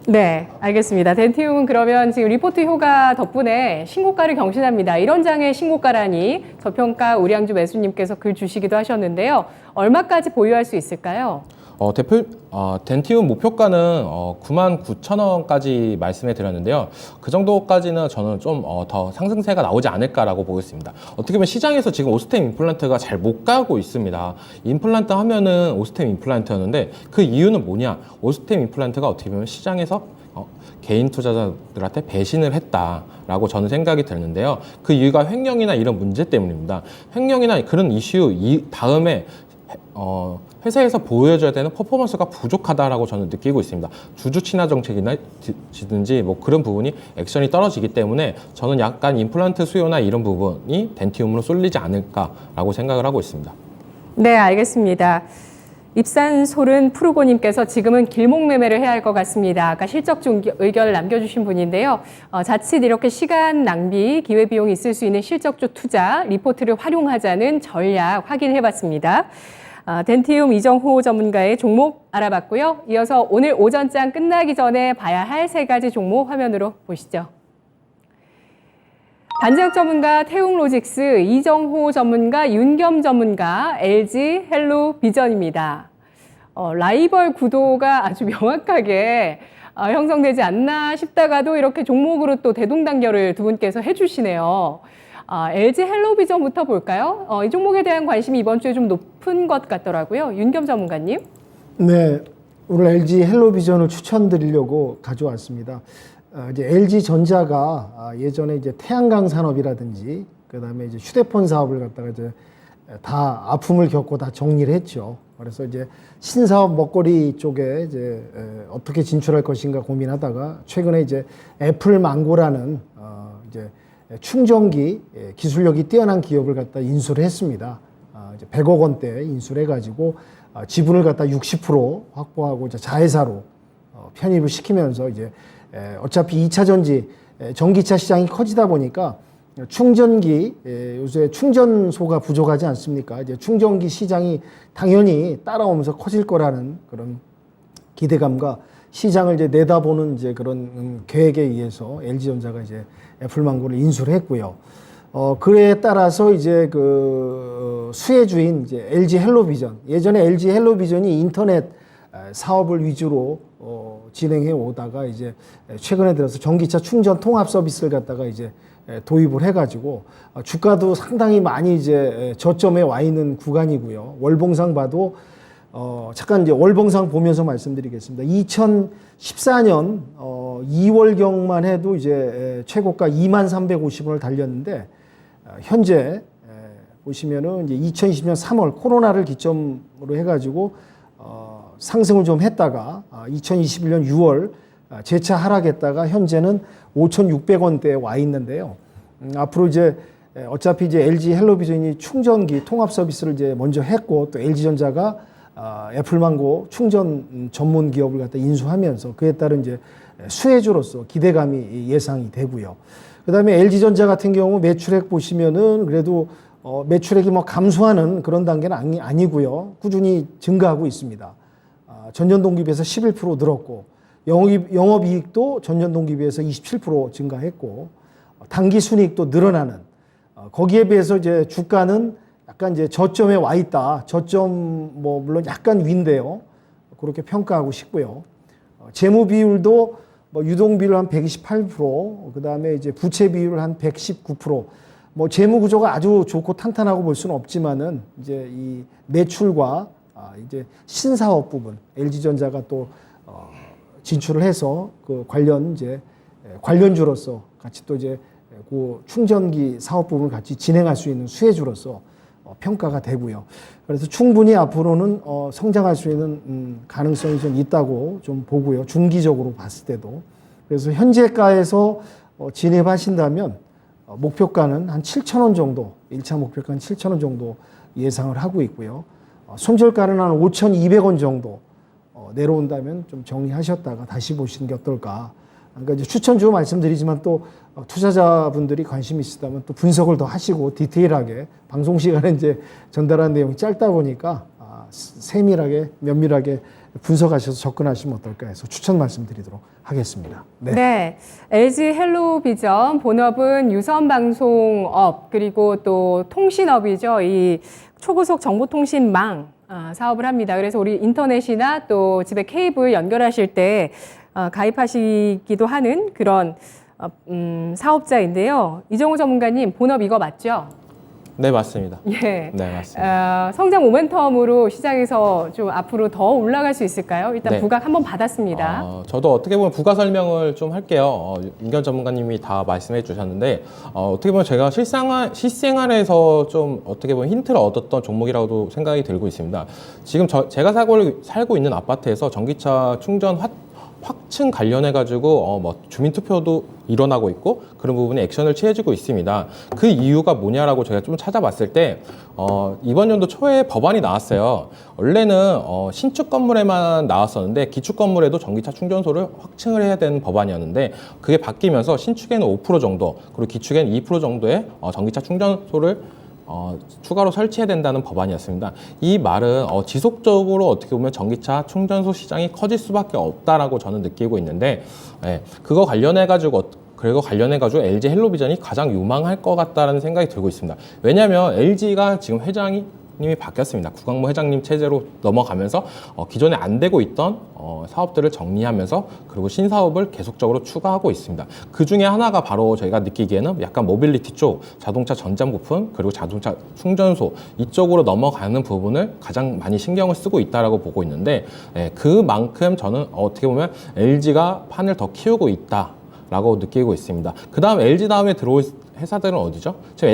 네, 알겠습니다. 덴티움은 그러면 지금 리포트 효과 덕분에 신고가를 경신합니다. 이런 장의 신고가라니 저평가 우량주 매수님께서 글 주시기도 하셨는데요. 얼마까지 보유할 수 있을까요? 덴티움 목표가는 99,000원까지 말씀해 드렸는데요. 그 정도까지는 저는 좀 더 상승세가 나오지 않을까라고 보고 있습니다. 어떻게 보면 시장에서 지금 오스템 임플란트가 잘 못 가고 있습니다. 임플란트 하면은 오스템 임플란트였는데 그 이유는 뭐냐? 오스템 임플란트가 어떻게 보면 시장에서 개인 투자자들한테 배신을 했다라고 저는 생각이 드는데요. 그 이유가 횡령이나 이런 문제 때문입니다. 횡령이나 그런 이슈 다음에 회사에서 보여줘야 되는 퍼포먼스가 부족하다라고 저는 느끼고 있습니다. 주주 친화 정책이든지 뭐 그런 부분이 액션이 떨어지기 때문에 저는 약간 임플란트 수요나 이런 부분이 덴티움으로 쏠리지 않을까라고 생각을 하고 있습니다. 네, 알겠습니다. 입산솔은 프루고님께서 지금은 길목 매매를 해야 할 것 같습니다. 아까 실적 중 의견을 남겨주신 분인데요. 자칫 이렇게 시간 낭비, 기회비용이 있을 수 있는 실적주 투자, 리포트를 활용하자는 전략 확인해봤습니다. 덴티움 이정호 전문가의 종목 알아봤고요. 이어서 오늘 오전장 끝나기 전에 봐야 할 세 가지 종목 화면으로 보시죠. 반제약 전문가 태웅로직스, 이정호 전문가, 윤겸 전문가, LG 헬로비전입니다. 라이벌 구도가 아주 명확하게 형성되지 않나 싶다가도 이렇게 종목으로 또 대동단결을 두 분께서 해주시네요. LG 헬로비전부터 볼까요? 이 종목에 대한 관심이 이번 주에 좀 높은 것 같더라고요. 윤겸 전문가님. 네, 오늘 LG 헬로비전을 추천드리려고 가져왔습니다. 이제 LG 전자가 예전에 이제 태양광 산업이라든지 그다음에 이제 휴대폰 사업을 갖다가 이제 다 아픔을 겪고 다 정리를 했죠. 그래서 이제 신사업 먹거리 쪽에 이제 어떻게 진출할 것인가 고민하다가 최근에 이제 애플 망고라는 이제 충전기 기술력이 뛰어난 기업을 갖다 인수를 했습니다. 이제 100억 원대 인수를 해가지고 지분을 갖다 60% 확보하고 이제 자회사로 편입을 시키면서 이제 어차피 2차 전지 전기차 시장이 커지다 보니까 충전기 요새 충전소가 부족하지 않습니까? 이제 충전기 시장이 당연히 따라오면서 커질 거라는 그런 기대감과 시장을 이제 내다보는 이제 그런 계획에 의해서 LG전자가 이제 애플망고를 인수를 했고요. 그에 따라서 이제 그 수혜주인 이제 LG 헬로비전, 예전에 LG 헬로비전이 인터넷 사업을 위주로 진행해 오다가 이제 최근에 들어서 전기차 충전 통합 서비스를 갖다가 이제 도입을 해가지고 주가도 상당히 많이 이제 저점에 와 있는 구간이고요. 월봉상 봐도 잠깐 이제 월봉상 보면서 말씀드리겠습니다. 2014년 2월경만 해도 이제 최고가 2350원을 달렸는데 현재 보시면은 이제 2020년 3월 코로나를 기점으로 해가지고 상승을 좀 했다가 2021년 6월 재차 하락했다가 현재는 5,600원대에 와 있는데요. 앞으로 이제 어차피 이제 LG 헬로비전이 충전기 통합 서비스를 이제 먼저 했고 또 LG전자가 애플망고 충전 전문 기업을 갖다 인수하면서 그에 따른 이제 수혜주로서 기대감이 예상이 되고요. 그다음에 LG전자 같은 경우 매출액 보시면은 그래도 매출액이 뭐 감소하는 그런 단계는 아니고요. 꾸준히 증가하고 있습니다. 전년 동기 비해서 11% 늘었고 영업이익도 전년 동기 비해서 27% 증가했고 당기 순이익도 늘어나는 거기에 비해서 이제 주가는 약간 이제 저점에 와 있다. 저점 뭐 물론 약간 위인데요. 그렇게 평가하고 싶고요. 재무 비율도 뭐 유동 비율 한 128%, 그다음에 이제 부채 비율 한 119%. 뭐 재무 구조가 아주 좋고 탄탄하고 볼 수는 없지만은 이제 이 매출과 이제 신사업 부분 LG전자가 또 진출을 해서 그 관련 이제 관련주로서 같이 또 이제 그 충전기 사업 부분을 같이 진행할 수 있는 수혜주로서 평가가 되고요. 그래서 충분히 앞으로는 성장할 수 있는 가능성이 좀 있다고 좀 보고요. 중기적으로 봤을 때도. 그래서 현재가에서 진입하신다면 목표가는 한 7,000원 정도, 1차 목표가는 7,000원 정도 예상을 하고 있고요. 손절가는 한 5,200원 정도 내려온다면 좀 정리하셨다가 다시 보시는 게 어떨까. 그러니까 이제 추천주 말씀드리지만 또 투자자분들이 관심이 있으시다면 또 분석을 더 하시고 디테일하게 방송 시간에 이제 전달한 내용이 짧다 보니까 세밀하게 면밀하게 분석하셔서 접근하시면 어떨까 해서 추천 말씀드리도록 하겠습니다. 네. LG 헬로비전 본업은 유선방송업 그리고 또 통신업이죠. 이 초고속 정보통신망 사업을 합니다. 그래서 우리 인터넷이나 또 집에 케이블 연결하실 때 가입하시기도 하는 그런 사업자인데요. 이정우 전문가님, 본업 이거 맞죠? 네, 맞습니다. 예. 네, 맞습니다. 성장 모멘텀으로 시장에서 좀 앞으로 더 올라갈 수 있을까요? 일단 네. 부각 한번 받았습니다. 저도 어떻게 보면 부가 설명을 좀 할게요. 윤경 전문가님이 다 말씀해 주셨는데, 어떻게 보면 제가 실생활에서 좀 어떻게 보면 힌트를 얻었던 종목이라고도 생각이 들고 있습니다. 지금 제가 살고 있는 아파트에서 전기차 충전 확층 관련해가지고 뭐 주민투표도 일어나고 있고 그런 부분에 액션을 취해지고 있습니다. 그 이유가 뭐냐라고 제가 좀 찾아봤을 때 이번 연도 초에 법안이 나왔어요. 원래는 신축 건물에만 나왔었는데 기축 건물에도 전기차 충전소를 확충을 해야 되는 법안이었는데 그게 바뀌면서 신축에는 5% 정도 그리고 기축에는 2% 정도의 전기차 충전소를 추가로 설치해야 된다는 법안이었습니다. 이 말은 지속적으로 어떻게 보면 전기차 충전소 시장이 커질 수밖에 없다라고 저는 느끼고 있는데, 그거 관련해가지고 LG 헬로비전이 가장 유망할 것 같다는 생각이 들고 있습니다. 왜냐하면 LG가 지금 회장님이 바뀌었습니다. 구광모 회장님 체제로 넘어가면서 기존에 안 되고 있던 사업들을 정리하면서 그리고 신사업을 계속적으로 추가하고 있습니다. 그 중에 하나가 바로 저희가 느끼기에는 약간 모빌리티 쪽, 자동차 전장 부품 그리고 자동차 충전소 이쪽으로 넘어가는 부분을 가장 많이 신경을 쓰고 있다라고 보고 있는데 그만큼 저는 어떻게 보면 LG가 판을 더 키우고 있다라고 느끼고 있습니다. 그 다음 LG 다음에 들어올 회사들은 어디죠? 지금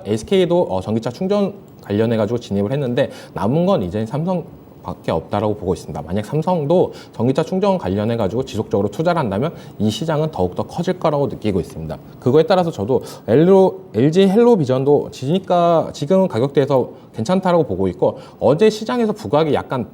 SK도 전기차 충전 관련해가지고 진입을 했는데 남은 건 이제 삼성밖에 없다라고 보고 있습니다. 만약 삼성도 전기차 충전 관련해가지고 지속적으로 투자를 한다면 이 시장은 더욱더 커질 거라고 느끼고 있습니다. 그거에 따라서 저도 LG 헬로비전도 지금 가격대에서 괜찮다라고 보고 있고 어제 시장에서 부각이 약간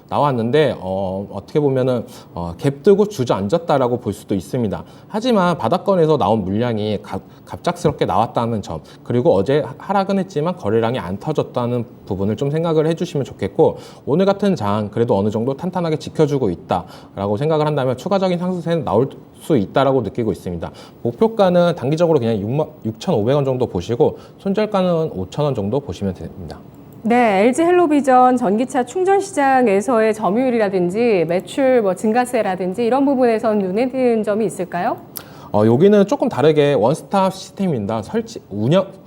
나왔는데 어떻게 보면은 갭 뜨고 주저앉았다라고 볼 수도 있습니다. 하지만 바닥권에서 나온 물량이 갑작스럽게 나왔다는 점 그리고 어제 하락은 했지만 거래량이 안 터졌다는 부분을 좀 생각을 해주시면 좋겠고 오늘 같은 장 그래도 어느 정도 탄탄하게 지켜주고 있다라고 생각을 한다면 추가적인 상승세는 나올 수 있다라고 느끼고 있습니다. 목표가는 단기적으로 그냥 6,500원 정도 보시고 손절가는 5,000원 정도 보시면 됩니다. 네, LG 헬로비전 전기차 충전 시장에서의 점유율이라든지 매출 증가세라든지 이런 부분에서 눈에 띄는 점이 있을까요? 여기는 조금 다르게 원스톱 시스템입니다.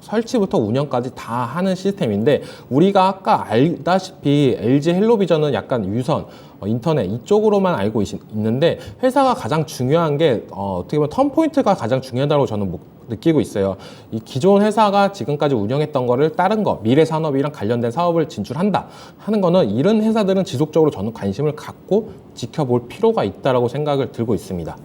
설치부터 운영까지 다 하는 시스템인데 우리가 아까 알다시피 LG 헬로비전은 약간 유선, 인터넷 이쪽으로만 알고 있는데 회사가 가장 중요한 게 어떻게 보면 턴포인트가 가장 중요하다고 저는 느끼고 있어요. 이 기존 회사가 지금까지 운영했던 거를 다른 거 미래 산업이랑 관련된 사업을 진출한다 하는 거는 이런 회사들은 지속적으로 저는 관심을 갖고 지켜볼 필요가 있다라고 생각을 들고 있습니다.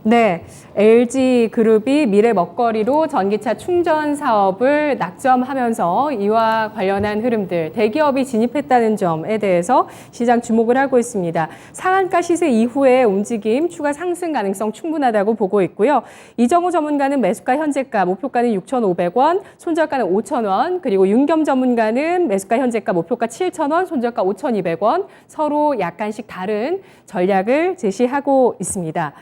네, LG그룹이 미래 먹거리로 전기차 충전 사업을 낙점하면서 이와 관련한 흐름들, 대기업이 진입했다는 점에 대해서 시장 주목을 하고 있습니다. 상한가 시세 이후의 움직임, 추가 상승 가능성 충분하다고 보고 있고요. 이정우 전문가는 매수가 현재가, 목표가는 6,500원, 손절가는 5,000원, 그리고 윤겸 전문가는 매수가 현재가, 목표가 7,000원, 손절가 5,200원, 서로 약간씩 다른 전략을 제시하고 있습니다.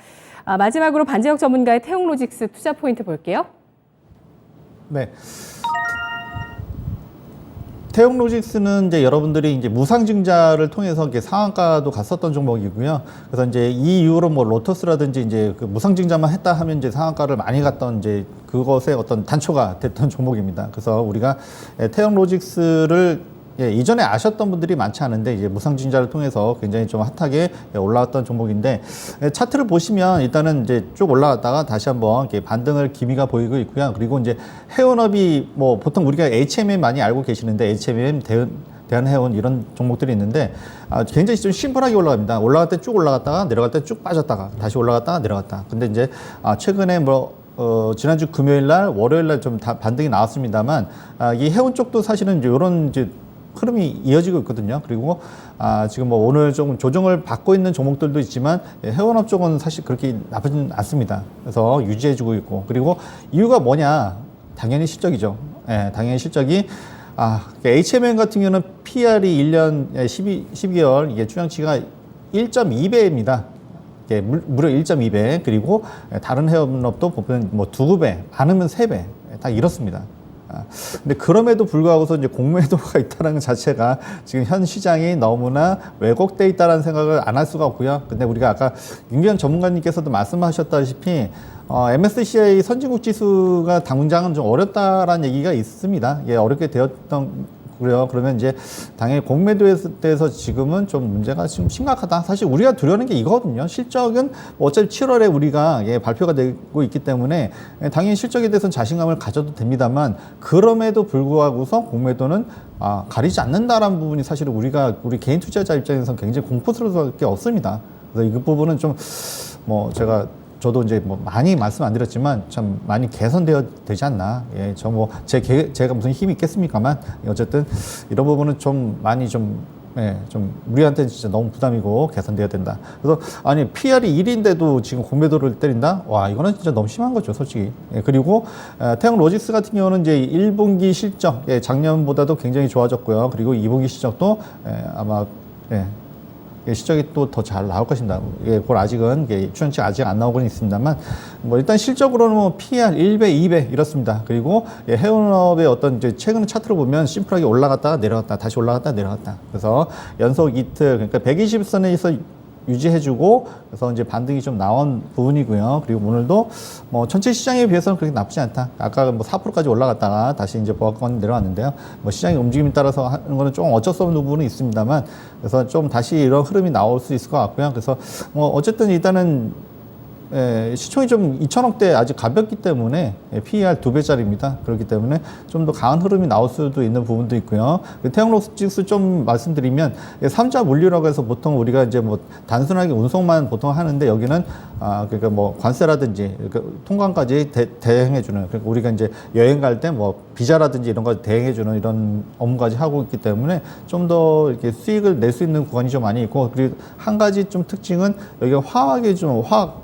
마지막으로 반재혁 전문가의 태용로직스 투자 포인트 볼게요. 네. 태용로직스는 이제 여러분들이 이제 무상증자를 통해서 이렇게 상한가도 갔었던 종목이고요. 그래서 이제 이 이후로 뭐 로터스라든지 이제 그 무상증자만 했다 하면 이제 상한가를 많이 갔던 이제 그것의 어떤 단초가 됐던 종목입니다. 그래서 우리가 태용로직스를 이전에 아셨던 분들이 많지 않은데 이제 무상증자를 통해서 굉장히 좀 핫하게 올라왔던 종목인데 차트를 보시면 일단은 이제 쭉 올라갔다가 다시 한번 이렇게 반등을 기미가 보이고 있고요. 그리고 이제 해운업이 뭐 보통 우리가 HMM 많이 알고 계시는데 HMM 대한해운 이런 종목들이 있는데 굉장히 좀 심플하게 올라갑니다. 올라갈 때 쭉 올라갔다가 내려갈 때 쭉 빠졌다가 다시 올라갔다가 내려갔다. 근데 이제 최근에 지난주 금요일 날, 월요일 날 좀 반등이 나왔습니다만 이 해운 쪽도 사실은 이제 이런 이제 흐름이 이어지고 있거든요. 그리고 지금 뭐 오늘 조금 조정을 받고 있는 종목들도 있지만 해운업 쪽은 사실 그렇게 나쁘진 않습니다. 그래서 유지해주고 있고, 그리고 이유가 뭐냐? 당연히 실적이죠. 당연히 실적이 HMM 같은 경우는 PR이 1년 12개월 이게 추정치가 1.2배입니다. 무려 1.2배. 그리고 다른 해운업도 보면 뭐 2배, 많으면 3배 다 이렇습니다. 근데 그럼에도 불구하고서 이제 공매도가 있다는 것 자체가 지금 현 시장이 너무나 왜곡돼 있다는 생각을 안 할 수가 없고요. 근데 우리가 아까 윤기현 전문가님께서도 말씀하셨다시피 MSCI 선진국 지수가 당장은 좀 어렵다라는 얘기가 있습니다. 어렵게 되었던 그래요. 그러면 이제 당연히 공매도에 대해서 지금은 좀 문제가 좀 심각하다. 사실 우리가 두려는 게 이거거든요. 실적은 어차피 7월에 우리가 발표가 되고 있기 때문에 당연히 실적에 대해서는 자신감을 가져도 됩니다만, 그럼에도 불구하고서 공매도는 가리지 않는다라는 부분이 사실은 우리 개인 투자자 입장에서는 굉장히 공포스러울 수밖에 없습니다. 그래서 이 부분은 좀 저도 이제 뭐 많이 말씀 안 드렸지만 참 많이 개선되어 되지 않나. 제가 무슨 힘이 있겠습니까만 어쨌든 이런 부분은 좀 많이 좀 우리한테는 진짜 너무 부담이고 개선돼야 된다. 그래서 PR이 1인데도 지금 공매도를 때린다? 와, 이거는 진짜 너무 심한 거죠, 솔직히. 그리고 태용로직스 같은 경우는 이제 1분기 실적 작년보다도 굉장히 좋아졌고요. 그리고 2분기 실적도 아마 실적이 또 더 잘 나올 것입니다. 그걸 아직은 추정치가 아직 안 나오고는 있습니다만, 뭐 일단 실적으로는 뭐 PR 1배, 2배 이렇습니다. 그리고 해운업의 어떤 이제 최근 차트를 보면 심플하게 올라갔다가 내려갔다, 다시 올라갔다 내려갔다. 그래서 연속 이틀, 그러니까 120선에서 유지해주고, 그래서 이제 반등이 좀 나온 부분이고요. 그리고 오늘도 뭐 전체 시장에 비해서는 그렇게 나쁘지 않다. 아까 뭐 4%까지 올라갔다가 다시 이제 보합권 내려왔는데요. 뭐 시장의 움직임에 따라서 하는 거는 좀 어쩔 수 없는 부분이 있습니다만, 그래서 좀 다시 이런 흐름이 나올 수 있을 것 같고요. 그래서 뭐 어쨌든 일단은 시총이 좀 2천억대 아직 가볍기 때문에 PER 2배짜리입니다. 그렇기 때문에 좀 더 강한 흐름이 나올 수도 있는 부분도 있고요. 태용로직스 좀 말씀드리면 3자 물류라고 해서 보통 우리가 이제 뭐 단순하게 운송만 보통 하는데, 여기는 그러니까 뭐 관세라든지 통관까지 대행해주는, 그러니까 우리가 이제 여행 갈 때 뭐 비자라든지 이런 거 대행해주는 이런 업무까지 하고 있기 때문에 좀 더 이렇게 수익을 낼 수 있는 구간이 좀 많이 있고, 그리고 한 가지 좀 특징은 여기가 화학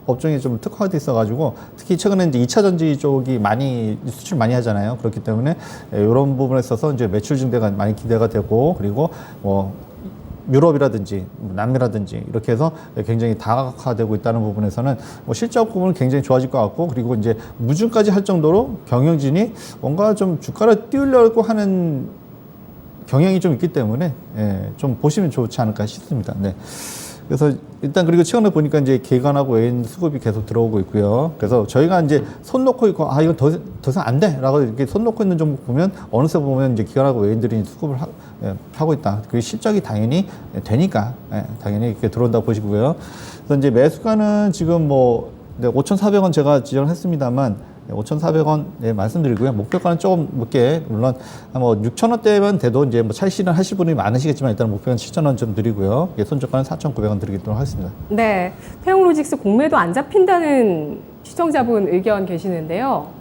업종이 좀 특화돼 있어가지고, 특히 최근에 이제 2차 전지 쪽이 많이 수출 많이 하잖아요. 그렇기 때문에 이런 부분에 있어서 이제 매출 증대가 많이 기대가 되고, 그리고 뭐 유럽이라든지 남미라든지 이렇게 해서 굉장히 다각화되고 있다는 부분에서는 뭐 실적 부분은 굉장히 좋아질 것 같고, 그리고 이제 무증까지 할 정도로 경영진이 뭔가 좀 주가를 띄우려고 하는 경향이 좀 있기 때문에 좀 보시면 좋지 않을까 싶습니다. 네. 그래서 일단 그리고 최근에 보니까 이제 개관하고 외인 수급이 계속 들어오고 있고요. 그래서 저희가 이제 손 놓고 있고 이건 더 이상 안 돼라고 이렇게 손 놓고 있는 종목 보면 어느새 보면 이제 기관하고 외인들이 수급을 하고 있다. 그 실적이 당연히 되니까 당연히 이렇게 들어온다고 보시고요. 그래서 이제 매수가는 지금 뭐 5,400원 제가 지정을 했습니다만 5,400원 예, 말씀드리고요. 목표가는 조금 높게 물론 뭐 6,000원대만 돼도 이제 뭐 차익 실현하실 분이 많으시겠지만 일단 목표는 7,000원 좀 드리고요. 예, 손절가는 4,900원 드리도록 하겠습니다. 네, 태용로직스 공매도 안 잡힌다는 시청자분 의견 계시는데요.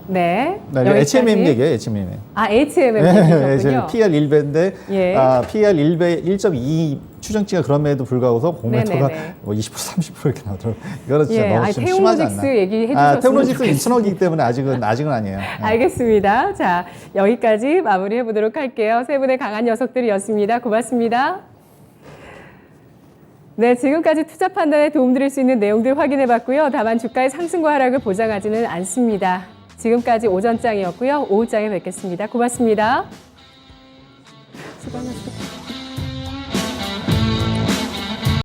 네, HMM 얘기예요, HMM. 아, HMM 네, 얘기셨군요. PR 1배인데 예. PR 1배 1.2 추정치가 그럼에도 불구하고 공매도가 네네네. 뭐 20% 30% 이렇게 나오더라고요. 이거는 진짜 예, 너무 아니, 좀 심하지 않나? 태용로직스 얘기해 주셨으면 태용로직스 좋겠습니다. 2,000원이기 때문에 아직은 아니에요. 네. 알겠습니다. 자, 여기까지 마무리해 보도록 할게요. 세 분의 강한 녀석들이었습니다. 고맙습니다. 네, 지금까지 투자 판단에 도움드릴 수 있는 내용들 확인해 봤고요. 다만 주가의 상승과 하락을 보장하지는 않습니다. 지금까지 오전장이었고요. 오후장에 뵙겠습니다. 고맙습니다. 수고하셨습니다.